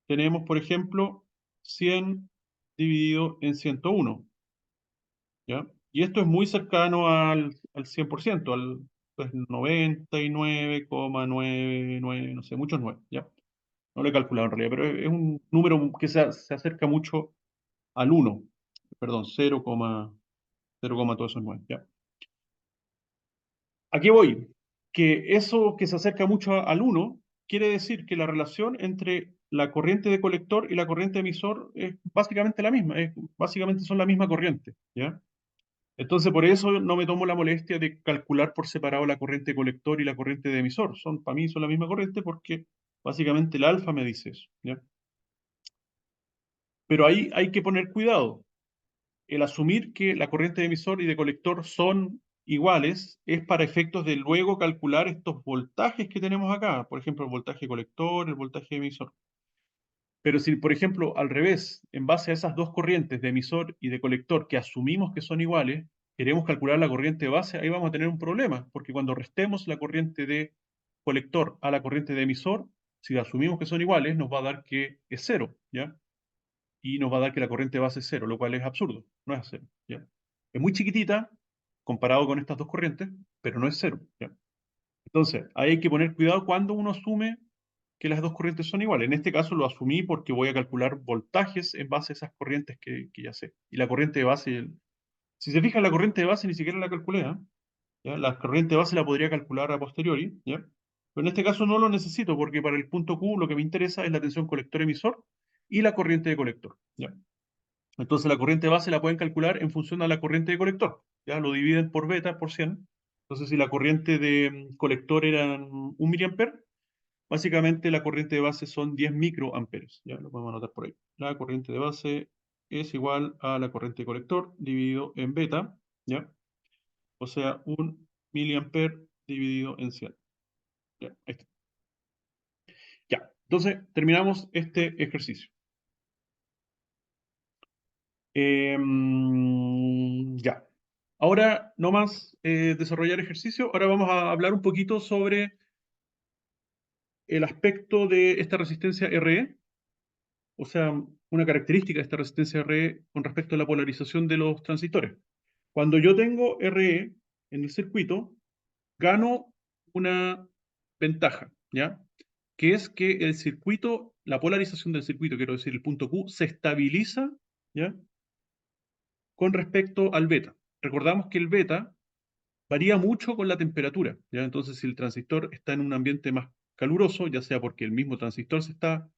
tenemos, por ejemplo, 100 dividido en 101, ¿ya? Y esto es muy cercano al 100%, al pues, 99,99, no sé, muchos 9, ¿ya? No lo he calculado en realidad, pero es un número que se acerca mucho al 1, perdón, 0,0, todos esos 9, ¿ya? Aquí voy, que eso que se acerca mucho al 1 quiere decir que la relación entre la corriente de colector y la corriente emisor es básicamente la misma, básicamente son la misma corriente, ¿ya? Entonces, por eso no me tomo la molestia de calcular por separado la corriente de colector y la corriente de emisor. Para mí son la misma corriente porque básicamente el alfa me dice eso, ¿ya? Pero ahí hay que poner cuidado. El asumir que la corriente de emisor y de colector son iguales es para efectos de luego calcular estos voltajes que tenemos acá. Por ejemplo, el voltaje colector, el voltaje emisor. Pero si, por ejemplo, al revés, en base a esas dos corrientes de emisor y de colector que asumimos que son iguales, queremos calcular la corriente de base, ahí vamos a tener un problema, porque cuando restemos la corriente de colector a la corriente de emisor, si asumimos que son iguales, nos va a dar que es cero, ¿ya? Y nos va a dar que la corriente de base es cero, lo cual es absurdo, no es cero, ¿ya? Es muy chiquitita comparado con estas dos corrientes, pero no es cero, ¿ya? Entonces, ahí hay que poner cuidado cuando uno asume que las dos corrientes son iguales. En este caso lo asumí porque voy a calcular voltajes en base a esas corrientes que ya sé. Y la corriente de base, si se fijan, la corriente de base ni siquiera la calculé, ¿ah? ¿Ya? La corriente de base la podría calcular a posteriori, ¿ya? Pero en este caso no lo necesito porque para el punto Q lo que me interesa es la tensión colector-emisor y la corriente de colector, ¿ya? Entonces la corriente de base la pueden calcular en función a la corriente de colector, ¿ya? Lo dividen por beta, por 100. Entonces si la corriente de colector era 1 mA, básicamente la corriente de base son 10 microamperes, ya lo podemos anotar por ahí. La corriente de base es igual a la corriente de colector dividido en beta, ¿ya? O sea, 1 mA dividido en 100. Ya, ahí está. Ya, entonces terminamos este ejercicio. Ya. Ahora, no más desarrollar ejercicio, ahora vamos a hablar un poquito sobre el aspecto de esta resistencia RE, o sea, una característica de esta resistencia RE con respecto a la polarización de los transistores. Cuando yo tengo RE en el circuito, gano una ventaja, ¿ya? Que es que el circuito, la polarización del circuito, quiero decir, el punto Q, se estabiliza, ¿ya? Con respecto al beta. Recordamos que el beta varía mucho con la temperatura, ¿ya? Entonces, si el transistor está en un ambiente más caluroso, ya sea porque el mismo transistor se está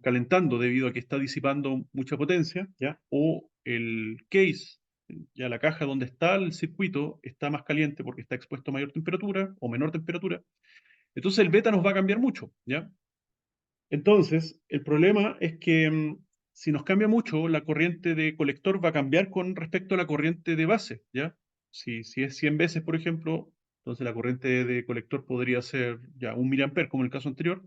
calentando debido a que está disipando mucha potencia, ¿ya? O el case, ya la caja donde está el circuito, está más caliente porque está expuesto a mayor temperatura o menor temperatura. Entonces el beta nos va a cambiar mucho, ¿ya? Entonces, el problema es que si nos cambia mucho, la corriente de colector va a cambiar con respecto a la corriente de base, ¿ya? Si es 100 veces, por ejemplo, entonces la corriente de colector podría ser ya 1 mA, como en el caso anterior,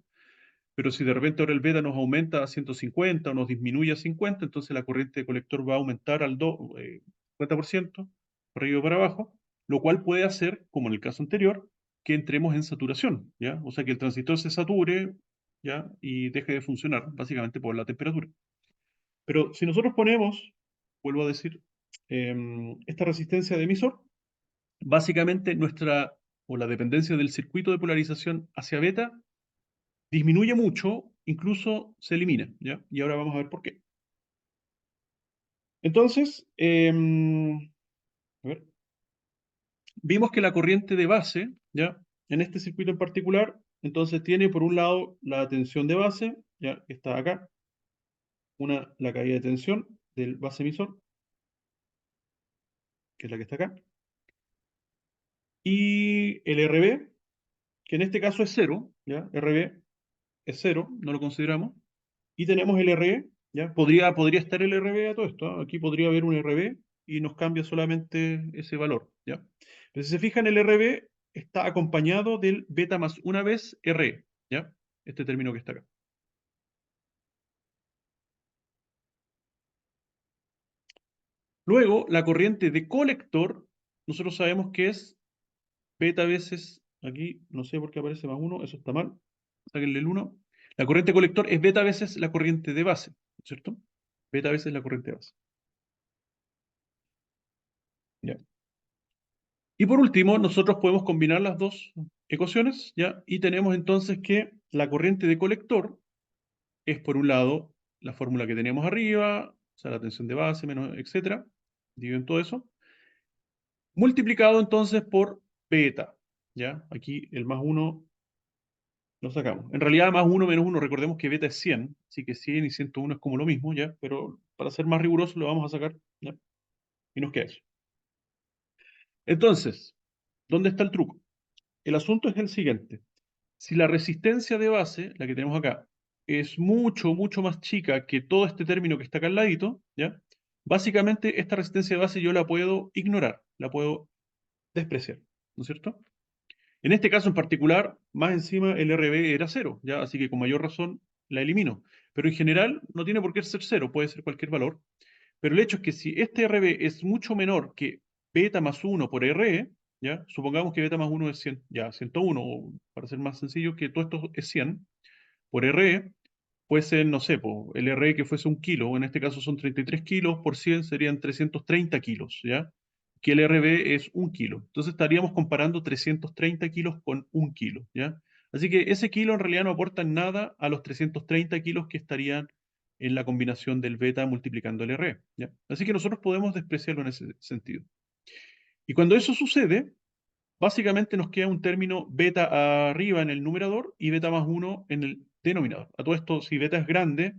pero si de repente ahora el beta nos aumenta a 150 o nos disminuye a 50, entonces la corriente de colector va a aumentar al 50%, por arriba o para abajo, lo cual puede hacer, como en el caso anterior, que entremos en saturación, ¿ya? O sea, que el transistor se sature, ¿ya? Y deje de funcionar, básicamente por la temperatura. Pero si nosotros ponemos, vuelvo a decir, esta resistencia de emisor, básicamente o la dependencia del circuito de polarización hacia beta disminuye mucho, incluso se elimina, ¿ya? Y ahora vamos a ver por qué. Entonces, a ver, vimos que la corriente de base, ¿ya? En este circuito en particular, entonces tiene por un lado la tensión de base, ¿ya? Que está acá, la caída de tensión del base emisor, que es la que está acá, y el RB, que en este caso es cero, ¿ya? RB es cero, no lo consideramos, y tenemos el RE, ¿ya? Podría estar el RB a todo esto, ¿ah? Aquí podría haber un RB y nos cambia solamente ese valor, ¿ya? Pero si se fijan, el RB está acompañado del beta más una vez RE, ¿ya? Este término que está acá. Luego, la corriente de colector, nosotros sabemos que es beta veces, aquí no sé por qué aparece más uno, eso está mal, sáquenle el uno. La corriente colector es beta veces la corriente de base, ¿cierto? Beta veces la corriente de base. ¿Ya? Y por último, nosotros podemos combinar las dos ecuaciones, ¿ya? Y tenemos entonces que la corriente de colector es, por un lado, la fórmula que teníamos arriba, o sea, la tensión de base, menos, etcétera, dividido en todo eso, multiplicado entonces por beta, ¿ya? Aquí el más uno lo sacamos. En realidad, más uno menos uno, recordemos que beta es 100, así que 100 y 101 es como lo mismo, ¿ya? Pero para ser más riguroso lo vamos a sacar, ¿ya? Y nos queda eso. Entonces, ¿dónde está el truco? El asunto es el siguiente. Si la resistencia de base, la que tenemos acá, es mucho, mucho más chica que todo este término que está acá al ladito, ¿ya? Básicamente esta resistencia de base yo la puedo ignorar, la puedo despreciar, ¿no es cierto? En este caso en particular, más encima el RB era cero, ¿ya? Así que con mayor razón la elimino. Pero en general no tiene por qué ser cero, puede ser cualquier valor. Pero el hecho es que si este RB es mucho menor que beta más uno por RE, ¿ya? Supongamos que beta más uno es 100, ya, 101, o para ser más sencillo, que todo esto es 100 por RE, puede ser, no sé, po, el RE que fuese un kilo, en este caso son 33 kilos, por 100 serían 330 kilos, ¿ya? Que el RB es un kilo. Entonces estaríamos comparando 330 kilos con un kilo, ¿ya? Así que ese kilo en realidad no aporta nada a los 330 kilos que estarían en la combinación del beta multiplicando el RE, ¿ya? Así que nosotros podemos despreciarlo en ese sentido. Y cuando eso sucede, básicamente nos queda un término beta arriba en el numerador y beta más uno en el denominador. A todo esto, si beta es grande,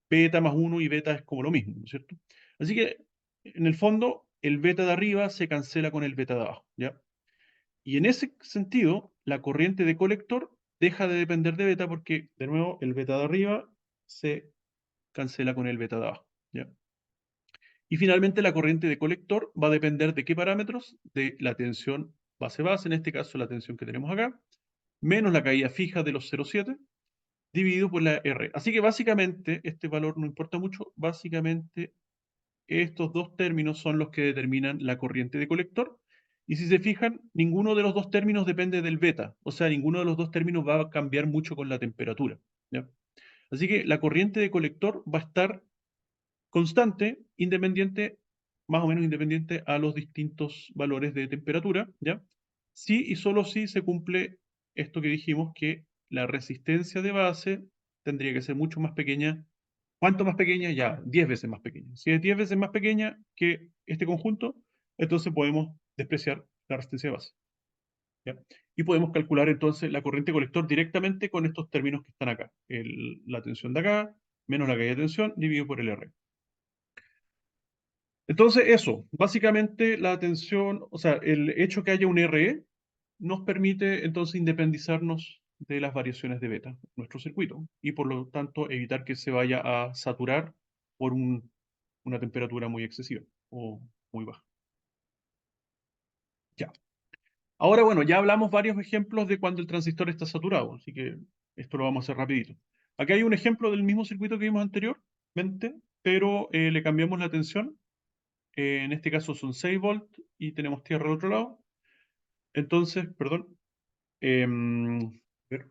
beta más uno y beta es como lo mismo, ¿no es cierto? Así que, en el fondo, el beta de arriba se cancela con el beta de abajo, ¿ya? Y en ese sentido, la corriente de colector deja de depender de beta porque, de nuevo, el beta de arriba se cancela con el beta de abajo, ¿ya? Y finalmente la corriente de colector va a depender de qué parámetros, de la tensión base-base, en este caso la tensión que tenemos acá, menos la caída fija de los 0,7, dividido por la R. Así que básicamente, este valor no importa mucho, básicamente estos dos términos son los que determinan la corriente de colector. Y si se fijan, ninguno de los dos términos depende del beta, o sea, ninguno de los dos términos va a cambiar mucho con la temperatura, ¿ya? Así que la corriente de colector va a estar constante, independiente, más o menos independiente a los distintos valores de temperatura, ¿ya? Sí y solo si se cumple esto que dijimos, que la resistencia de base tendría que ser mucho más pequeña. ¿Cuánto más pequeña? Ya, 10 veces más pequeña. Si es 10 veces más pequeña que este conjunto, entonces podemos despreciar la resistencia de base, ¿ya? Y podemos calcular entonces la corriente colector directamente con estos términos que están acá. La tensión de acá, menos la caída de tensión, dividido por el R. Entonces, eso, básicamente la tensión, o sea, el hecho que haya un RE nos permite entonces independizarnos de las variaciones de beta en nuestro circuito y por lo tanto evitar que se vaya a saturar por una temperatura muy excesiva o muy baja. Ya. Ahora, bueno, ya hablamos varios ejemplos de cuando el transistor está saturado, así que esto lo vamos a hacer rapidito. Aquí hay un ejemplo del mismo circuito que vimos anteriormente, pero le cambiamos la tensión. En este caso son 6 volts y tenemos tierra al otro lado. Entonces, perdón. A ver.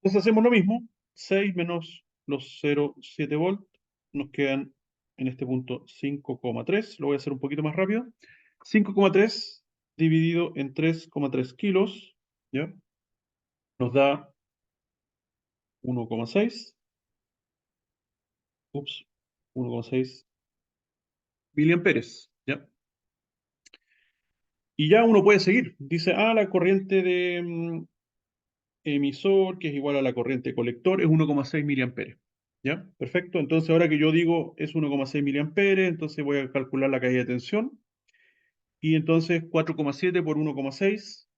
Entonces hacemos lo mismo. 6 menos los 0,7 volts. Nos quedan en este punto 5,3. Lo voy a hacer un poquito más rápido. 5,3 dividido en 3,3 kilos, ¿ya? Nos da 1,6. Ups. 1,6 miliamperes, ¿ya? Y ya uno puede seguir. Dice, la corriente de emisor, que es igual a la corriente colector, es 1,6 miliamperes. ¿Ya? Perfecto. Entonces, ahora que yo digo es 1,6 miliamperes, entonces voy a calcular la caída de tensión. Y entonces 4,7 por 1,6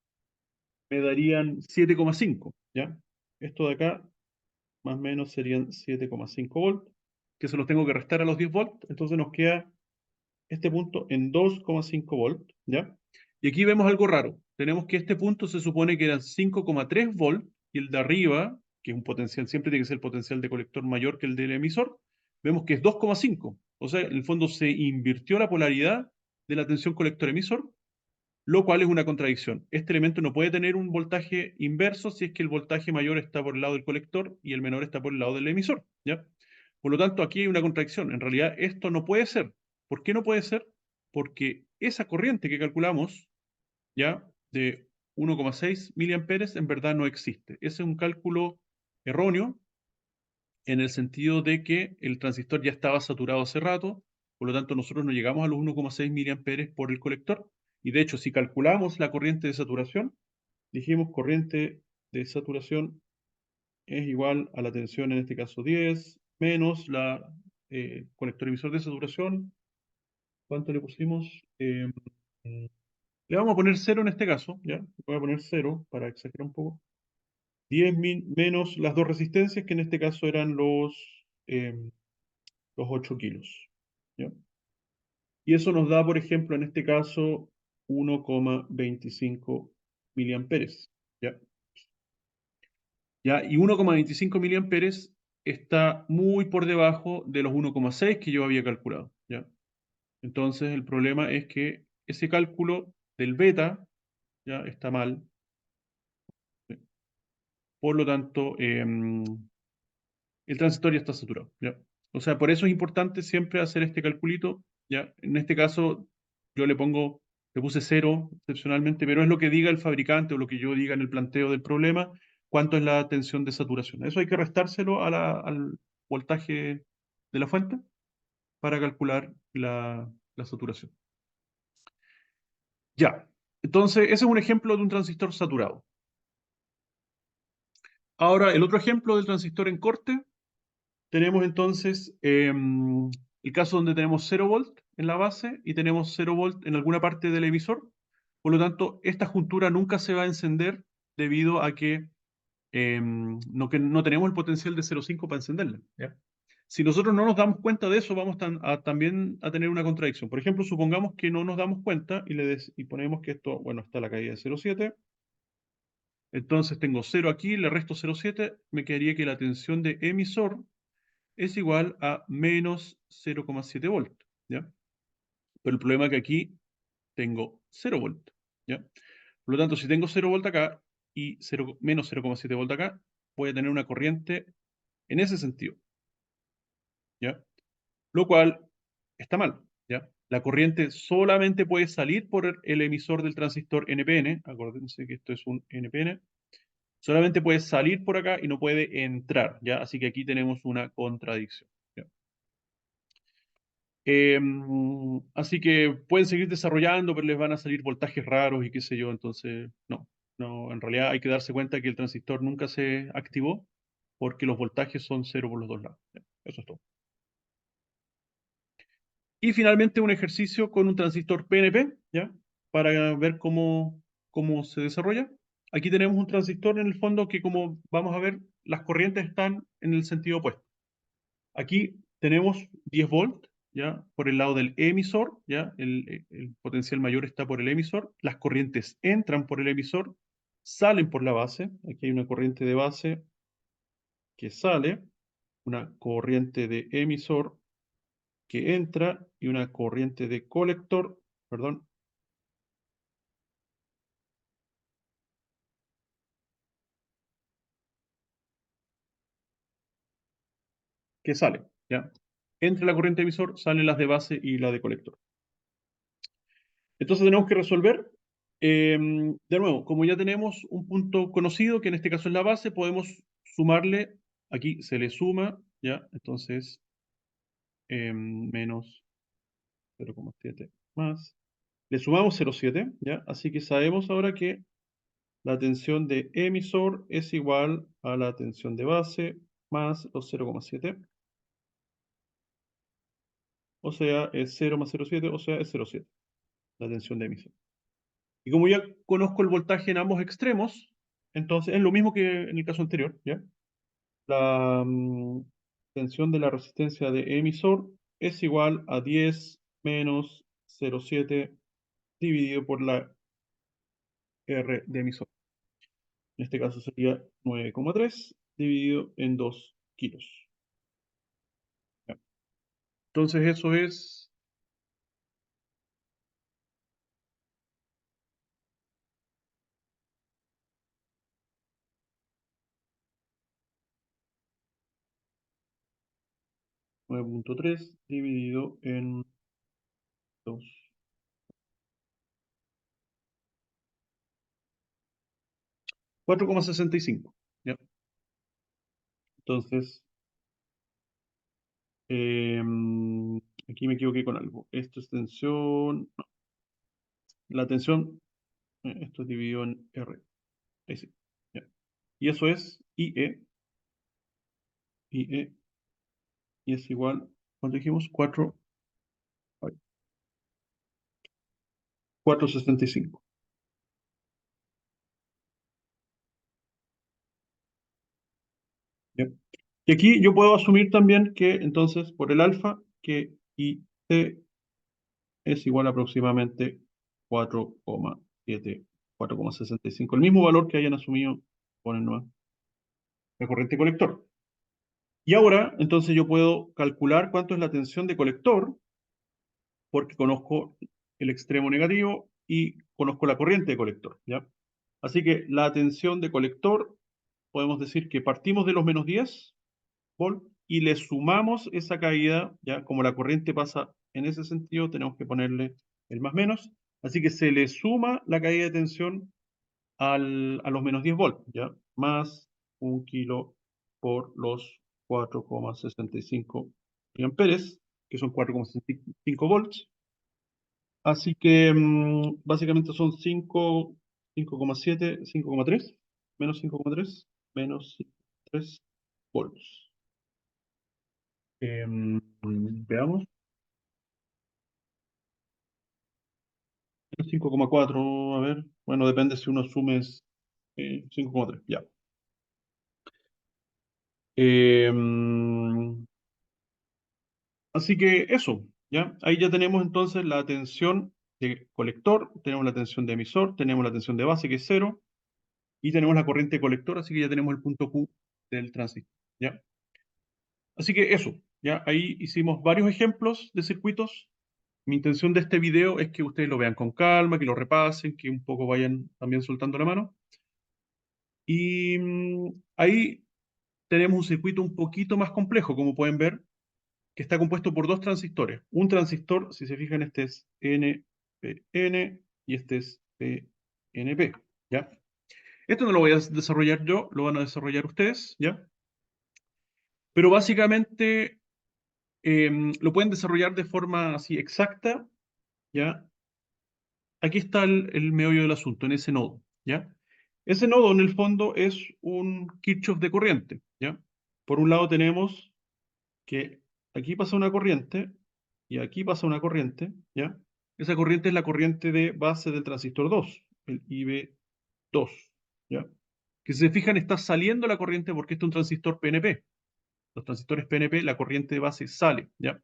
me darían 7,5. ¿Ya? Esto de acá, más o menos, serían 7,5 volts, que se los tengo que restar a los 10 volts. Entonces nos queda este punto en 2,5 volts, ¿ya? Y aquí vemos algo raro. Tenemos que este punto se supone que eran 5,3 volts y el de arriba, que es un potencial, siempre tiene que ser el potencial de colector mayor que el del emisor, vemos que es 2,5. O sea, en el fondo se invirtió la polaridad de la tensión colector-emisor, lo cual es una contradicción. Este elemento no puede tener un voltaje inverso si es que el voltaje mayor está por el lado del colector y el menor está por el lado del emisor, ¿ya? Por lo tanto, aquí hay una contradicción. En realidad, esto no puede ser. ¿Por qué no puede ser? Porque esa corriente que calculamos, ¿ya? De 1,6 miliamperes, en verdad no existe. Ese es un cálculo erróneo en el sentido de que el transistor ya estaba saturado hace rato, por lo tanto nosotros no llegamos a los 1,6 miliamperes por el colector. Y de hecho, si calculamos la corriente de saturación, dijimos corriente de saturación es igual a la tensión, en este caso 10, menos la colector emisor de saturación. ¿Cuánto le pusimos? Le vamos a poner 0 en este caso, ¿ya? Voy a poner 0 para exagerar un poco. 10 menos las dos resistencias, que en este caso eran los 8 kilos. ¿Ya? Y eso nos da, por ejemplo, en este caso, 1,25 miliamperes. ¿Ya? ¿Ya? Y 1,25 miliamperes está muy por debajo de los 1,6 que yo había calculado. ¿Ya? Entonces, el problema es que ese cálculo del beta ya está mal. ¿Sí? Por lo tanto, el transistor ya está saturado, ¿ya? O sea, por eso es importante siempre hacer este calculito, ¿ya? En este caso, yo le puse 0 excepcionalmente, pero es lo que diga el fabricante o lo que yo diga en el planteo del problema, cuánto es la tensión de saturación. Eso hay que restárselo al voltaje de la fuente para calcular la saturación. Ya, entonces ese es un ejemplo de un transistor saturado. Ahora, el otro ejemplo del transistor en corte. Tenemos entonces el caso donde tenemos 0 volt en la base y tenemos 0 volt en alguna parte del emisor. Por lo tanto, esta juntura nunca se va a encender debido a que no tenemos el potencial de 0,5 para encenderla. ¿Ya? Si nosotros no nos damos cuenta de eso, vamos también a tener una contradicción. Por ejemplo, supongamos que no nos damos cuenta y ponemos que esto, bueno, está la caída de 0,7. Entonces tengo 0 aquí, le resto 0,7, me quedaría que la tensión de emisor es igual a menos 0,7 volt, ¿ya? Pero el problema es que aquí tengo 0 volt, ¿ya? Por lo tanto, si tengo 0 volt acá y menos 0,7 volt acá, voy a tener una corriente en ese sentido, ¿ya? Lo cual está mal, ¿ya? La corriente solamente puede salir por el emisor del transistor NPN, acuérdense que esto es un NPN, solamente puede salir por acá y no puede entrar, ¿ya? Así que aquí tenemos una contradicción, ¿ya? Así que pueden seguir desarrollando, pero les van a salir voltajes raros y qué sé yo. Entonces, no, en realidad hay que darse cuenta que el transistor nunca se activó porque los voltajes son cero por los dos lados. Ya, eso es todo. Y finalmente un ejercicio con un transistor PNP, ¿ya? Para ver cómo se desarrolla. Aquí tenemos un transistor en el fondo que, como vamos a ver, las corrientes están en el sentido opuesto. Aquí tenemos 10 volt, ¿ya? Por el lado del emisor, ¿ya? El potencial mayor está por el emisor. Las corrientes entran por el emisor, salen por la base. Aquí hay una corriente de base que sale, una corriente de emisor que entra y una corriente de colector, perdón, que sale, ¿ya? Entre la corriente de emisor salen las de base y la de colector. Entonces tenemos que resolver, de nuevo, como ya tenemos un punto conocido, que en este caso es la base, podemos sumarle, aquí se le suma, ¿ya? Entonces, menos 0,7 más. Le sumamos 0,7, ¿ya? Así que sabemos ahora que la tensión de emisor es igual a la tensión de base más los 0,7. O sea, es 0 más 0,7, o sea, es 0,7, la tensión de emisor. Y como ya conozco el voltaje en ambos extremos, entonces es lo mismo que en el caso anterior, ¿ya? La tensión de la resistencia de emisor es igual a 10 menos 0,7 dividido por la R de emisor. En este caso sería 9,3 dividido en 2 kilos. ¿Ya? Entonces eso es 9,3 dividido en 2. 4,65. ¿Ya? Entonces, aquí me equivoqué con algo. Esto es tensión. No, la tensión, esto es dividido en R. Ahí sí. Ya. Y eso es IE. IE, y es igual, ¿cuánto dijimos? 465. ¿Ya? Y aquí yo puedo asumir también que entonces por el alfa que IT es igual a aproximadamente 4,7, 4,65. El mismo valor que hayan asumido con el nuevo la corriente colector. Y ahora, entonces yo puedo calcular cuánto es la tensión de colector, porque conozco el extremo negativo y conozco la corriente de colector, ¿ya? Así que la tensión de colector, podemos decir que partimos de los -10 volt y le sumamos esa caída, ¿ya? Como la corriente pasa en ese sentido, tenemos que ponerle el más menos. Así que se le suma la caída de tensión a los -10 volts, ¿ya? Más 1 kilo por los 4,65 miliamperes, que son 4,65 volts. Así que básicamente son 5,7, 5,3, menos 5,3, menos 3 volts. Veamos, 5,4, a ver, bueno, depende si uno asume 5,3, ya. Em, Así que eso, ¿ya? Ahí ya tenemos entonces la tensión de colector, tenemos la tensión de emisor, tenemos la tensión de base que es cero, y tenemos la corriente colector, así que ya tenemos el punto Q del tránsito, ¿ya? Así que eso, ¿ya? Ahí hicimos varios ejemplos de circuitos. Mi intención de este video es que ustedes lo vean con calma, que lo repasen, que un poco vayan también soltando la mano. Y ahí tenemos un circuito un poquito más complejo, como pueden ver, que está compuesto por dos transistores. Un transistor, si se fijan, este es NPN y este es PNP, ¿ya? Esto no lo voy a desarrollar yo, lo van a desarrollar ustedes, ¿ya? Pero básicamente lo pueden desarrollar de forma así exacta, ¿ya? Aquí está el meollo del asunto, en ese nodo, ¿ya? Ese nodo, en el fondo, es un Kirchhoff de corriente, ¿ya? Por un lado tenemos que aquí pasa una corriente y aquí pasa una corriente, ¿ya? Esa corriente es la corriente de base del transistor 2, el IB2, ¿ya? Que si se fijan está saliendo la corriente porque este es un transistor PNP. Los transistores PNP, la corriente de base sale, ¿ya?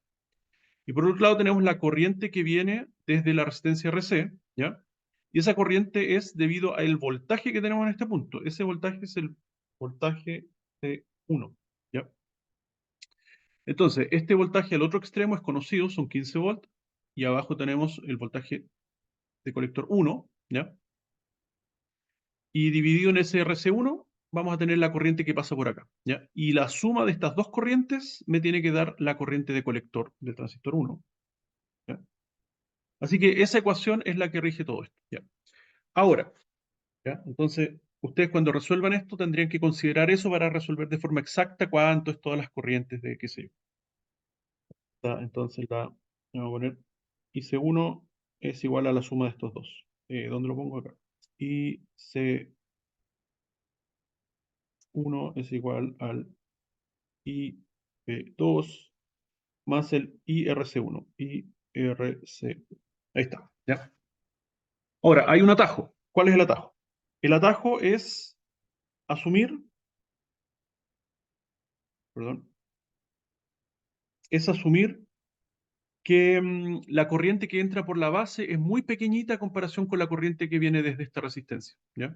Y por otro lado tenemos la corriente que viene desde la resistencia RC, ¿ya? Y esa corriente es debido al voltaje que tenemos en este punto. Ese voltaje es el voltaje C1, ¿ya? Entonces, este voltaje al otro extremo es conocido, son 15 volts, y abajo tenemos el voltaje de colector 1, ¿ya? Y dividido en ese RC1, vamos a tener la corriente que pasa por acá, ¿ya? Y la suma de estas dos corrientes me tiene que dar la corriente de colector del transistor 1, ¿ya? Así que esa ecuación es la que rige todo esto, ¿ya? Ahora, ¿ya? Entonces, ustedes cuando resuelvan esto tendrían que considerar eso para resolver de forma exacta cuánto es todas las corrientes de qué sé yo. Entonces vamos a poner IC1 es igual a la suma de estos dos. ¿Dónde lo pongo acá? IC1 es igual al IP2 más el IRC1. IRC. Ahí está, ¿ya? Ahora, hay un atajo. ¿Cuál es el atajo? El atajo es asumir, perdón, es asumir que la corriente que entra por la base es muy pequeñita a comparación con la corriente que viene desde esta resistencia, ¿ya?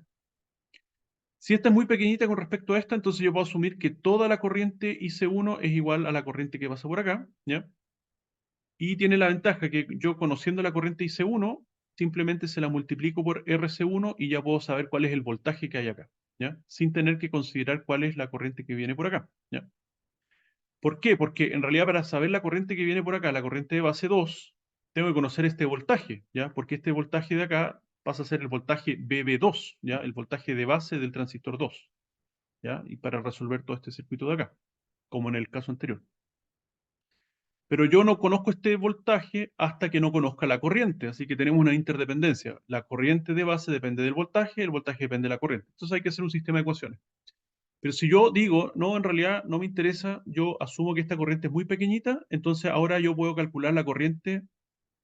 Si esta es muy pequeñita con respecto a esta, entonces yo puedo asumir que toda la corriente IC1 es igual a la corriente que pasa por acá, ¿ya? Y tiene la ventaja que yo conociendo la corriente IC1, simplemente se la multiplico por RC1 y ya puedo saber cuál es el voltaje que hay acá, ¿ya? Sin tener que considerar cuál es la corriente que viene por acá, ¿ya? ¿Por qué? Porque en realidad para saber la corriente que viene por acá, la corriente de base 2, tengo que conocer este voltaje, ¿ya? Porque este voltaje de acá pasa a ser el voltaje BB2, ¿ya? El voltaje de base del transistor 2, ¿ya? Y para resolver todo este circuito de acá, como en el caso anterior. Pero yo no conozco este voltaje hasta que no conozca la corriente, así que tenemos una interdependencia. La corriente de base depende del voltaje, el voltaje depende de la corriente. Entonces hay que hacer un sistema de ecuaciones. Pero si yo digo, no, en realidad no me interesa, yo asumo que esta corriente es muy pequeñita, entonces ahora yo puedo calcular la corriente,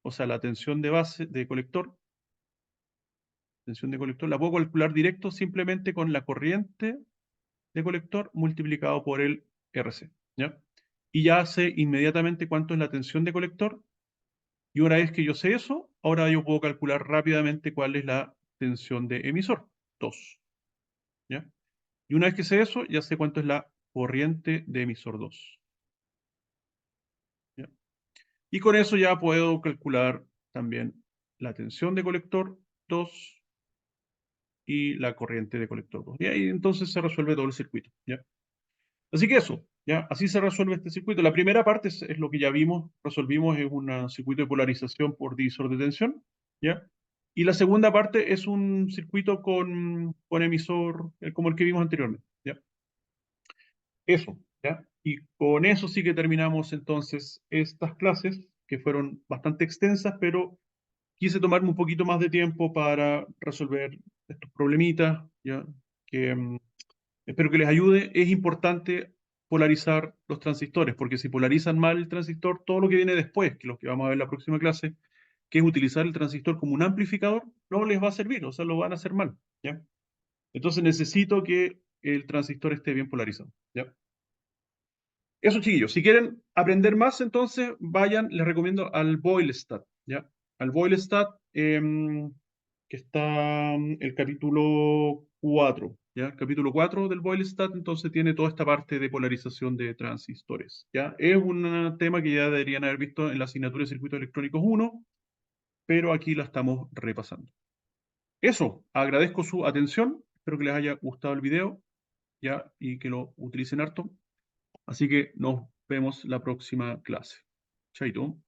o sea, la tensión de base tensión de colector, la puedo calcular directo simplemente con la corriente de colector multiplicado por el RC, ¿ya? Y ya sé inmediatamente cuánto es la tensión de colector, y una vez que yo sé eso, ahora yo puedo calcular rápidamente cuál es la tensión de emisor, 2, ¿ya? Y una vez que sé eso, ya sé cuánto es la corriente de emisor 2, ¿ya? Y con eso ya puedo calcular también la tensión de colector 2 y la corriente de colector 2. Y ahí entonces se resuelve todo el circuito, ¿ya? Así que eso, ¿ya? Así se resuelve este circuito. La primera parte es lo que ya vimos, resolvimos, es un circuito de polarización por divisor de tensión, ¿ya? Y la segunda parte es un circuito con emisor, como el que vimos anteriormente, ¿ya? Eso, ¿ya? Y con eso sí que terminamos entonces estas clases, que fueron bastante extensas, pero quise tomarme un poquito más de tiempo para resolver estos problemitas, ¿ya? Que espero que les ayude. Es importante polarizar los transistores, porque si polarizan mal el transistor, todo lo que viene después, que es lo que vamos a ver en la próxima clase, que es utilizar el transistor como un amplificador, no les va a servir, o sea, lo van a hacer mal, ¿ya? Entonces necesito que el transistor esté bien polarizado, ¿ya? Eso, chiquillos. Si quieren aprender más, entonces vayan, les recomiendo al Boylestat, ¿ya? Al Boylestat, que está el capítulo 4, ¿ya? El capítulo 4 del Boylestat, entonces tiene toda esta parte de polarización de transistores, ¿ya? Es un tema que ya deberían haber visto en la asignatura de circuitos electrónicos 1, pero aquí la estamos repasando. Eso, agradezco su atención, espero que les haya gustado el video, ¿ya? Y que lo utilicen harto. Así que nos vemos la próxima clase. Chaito.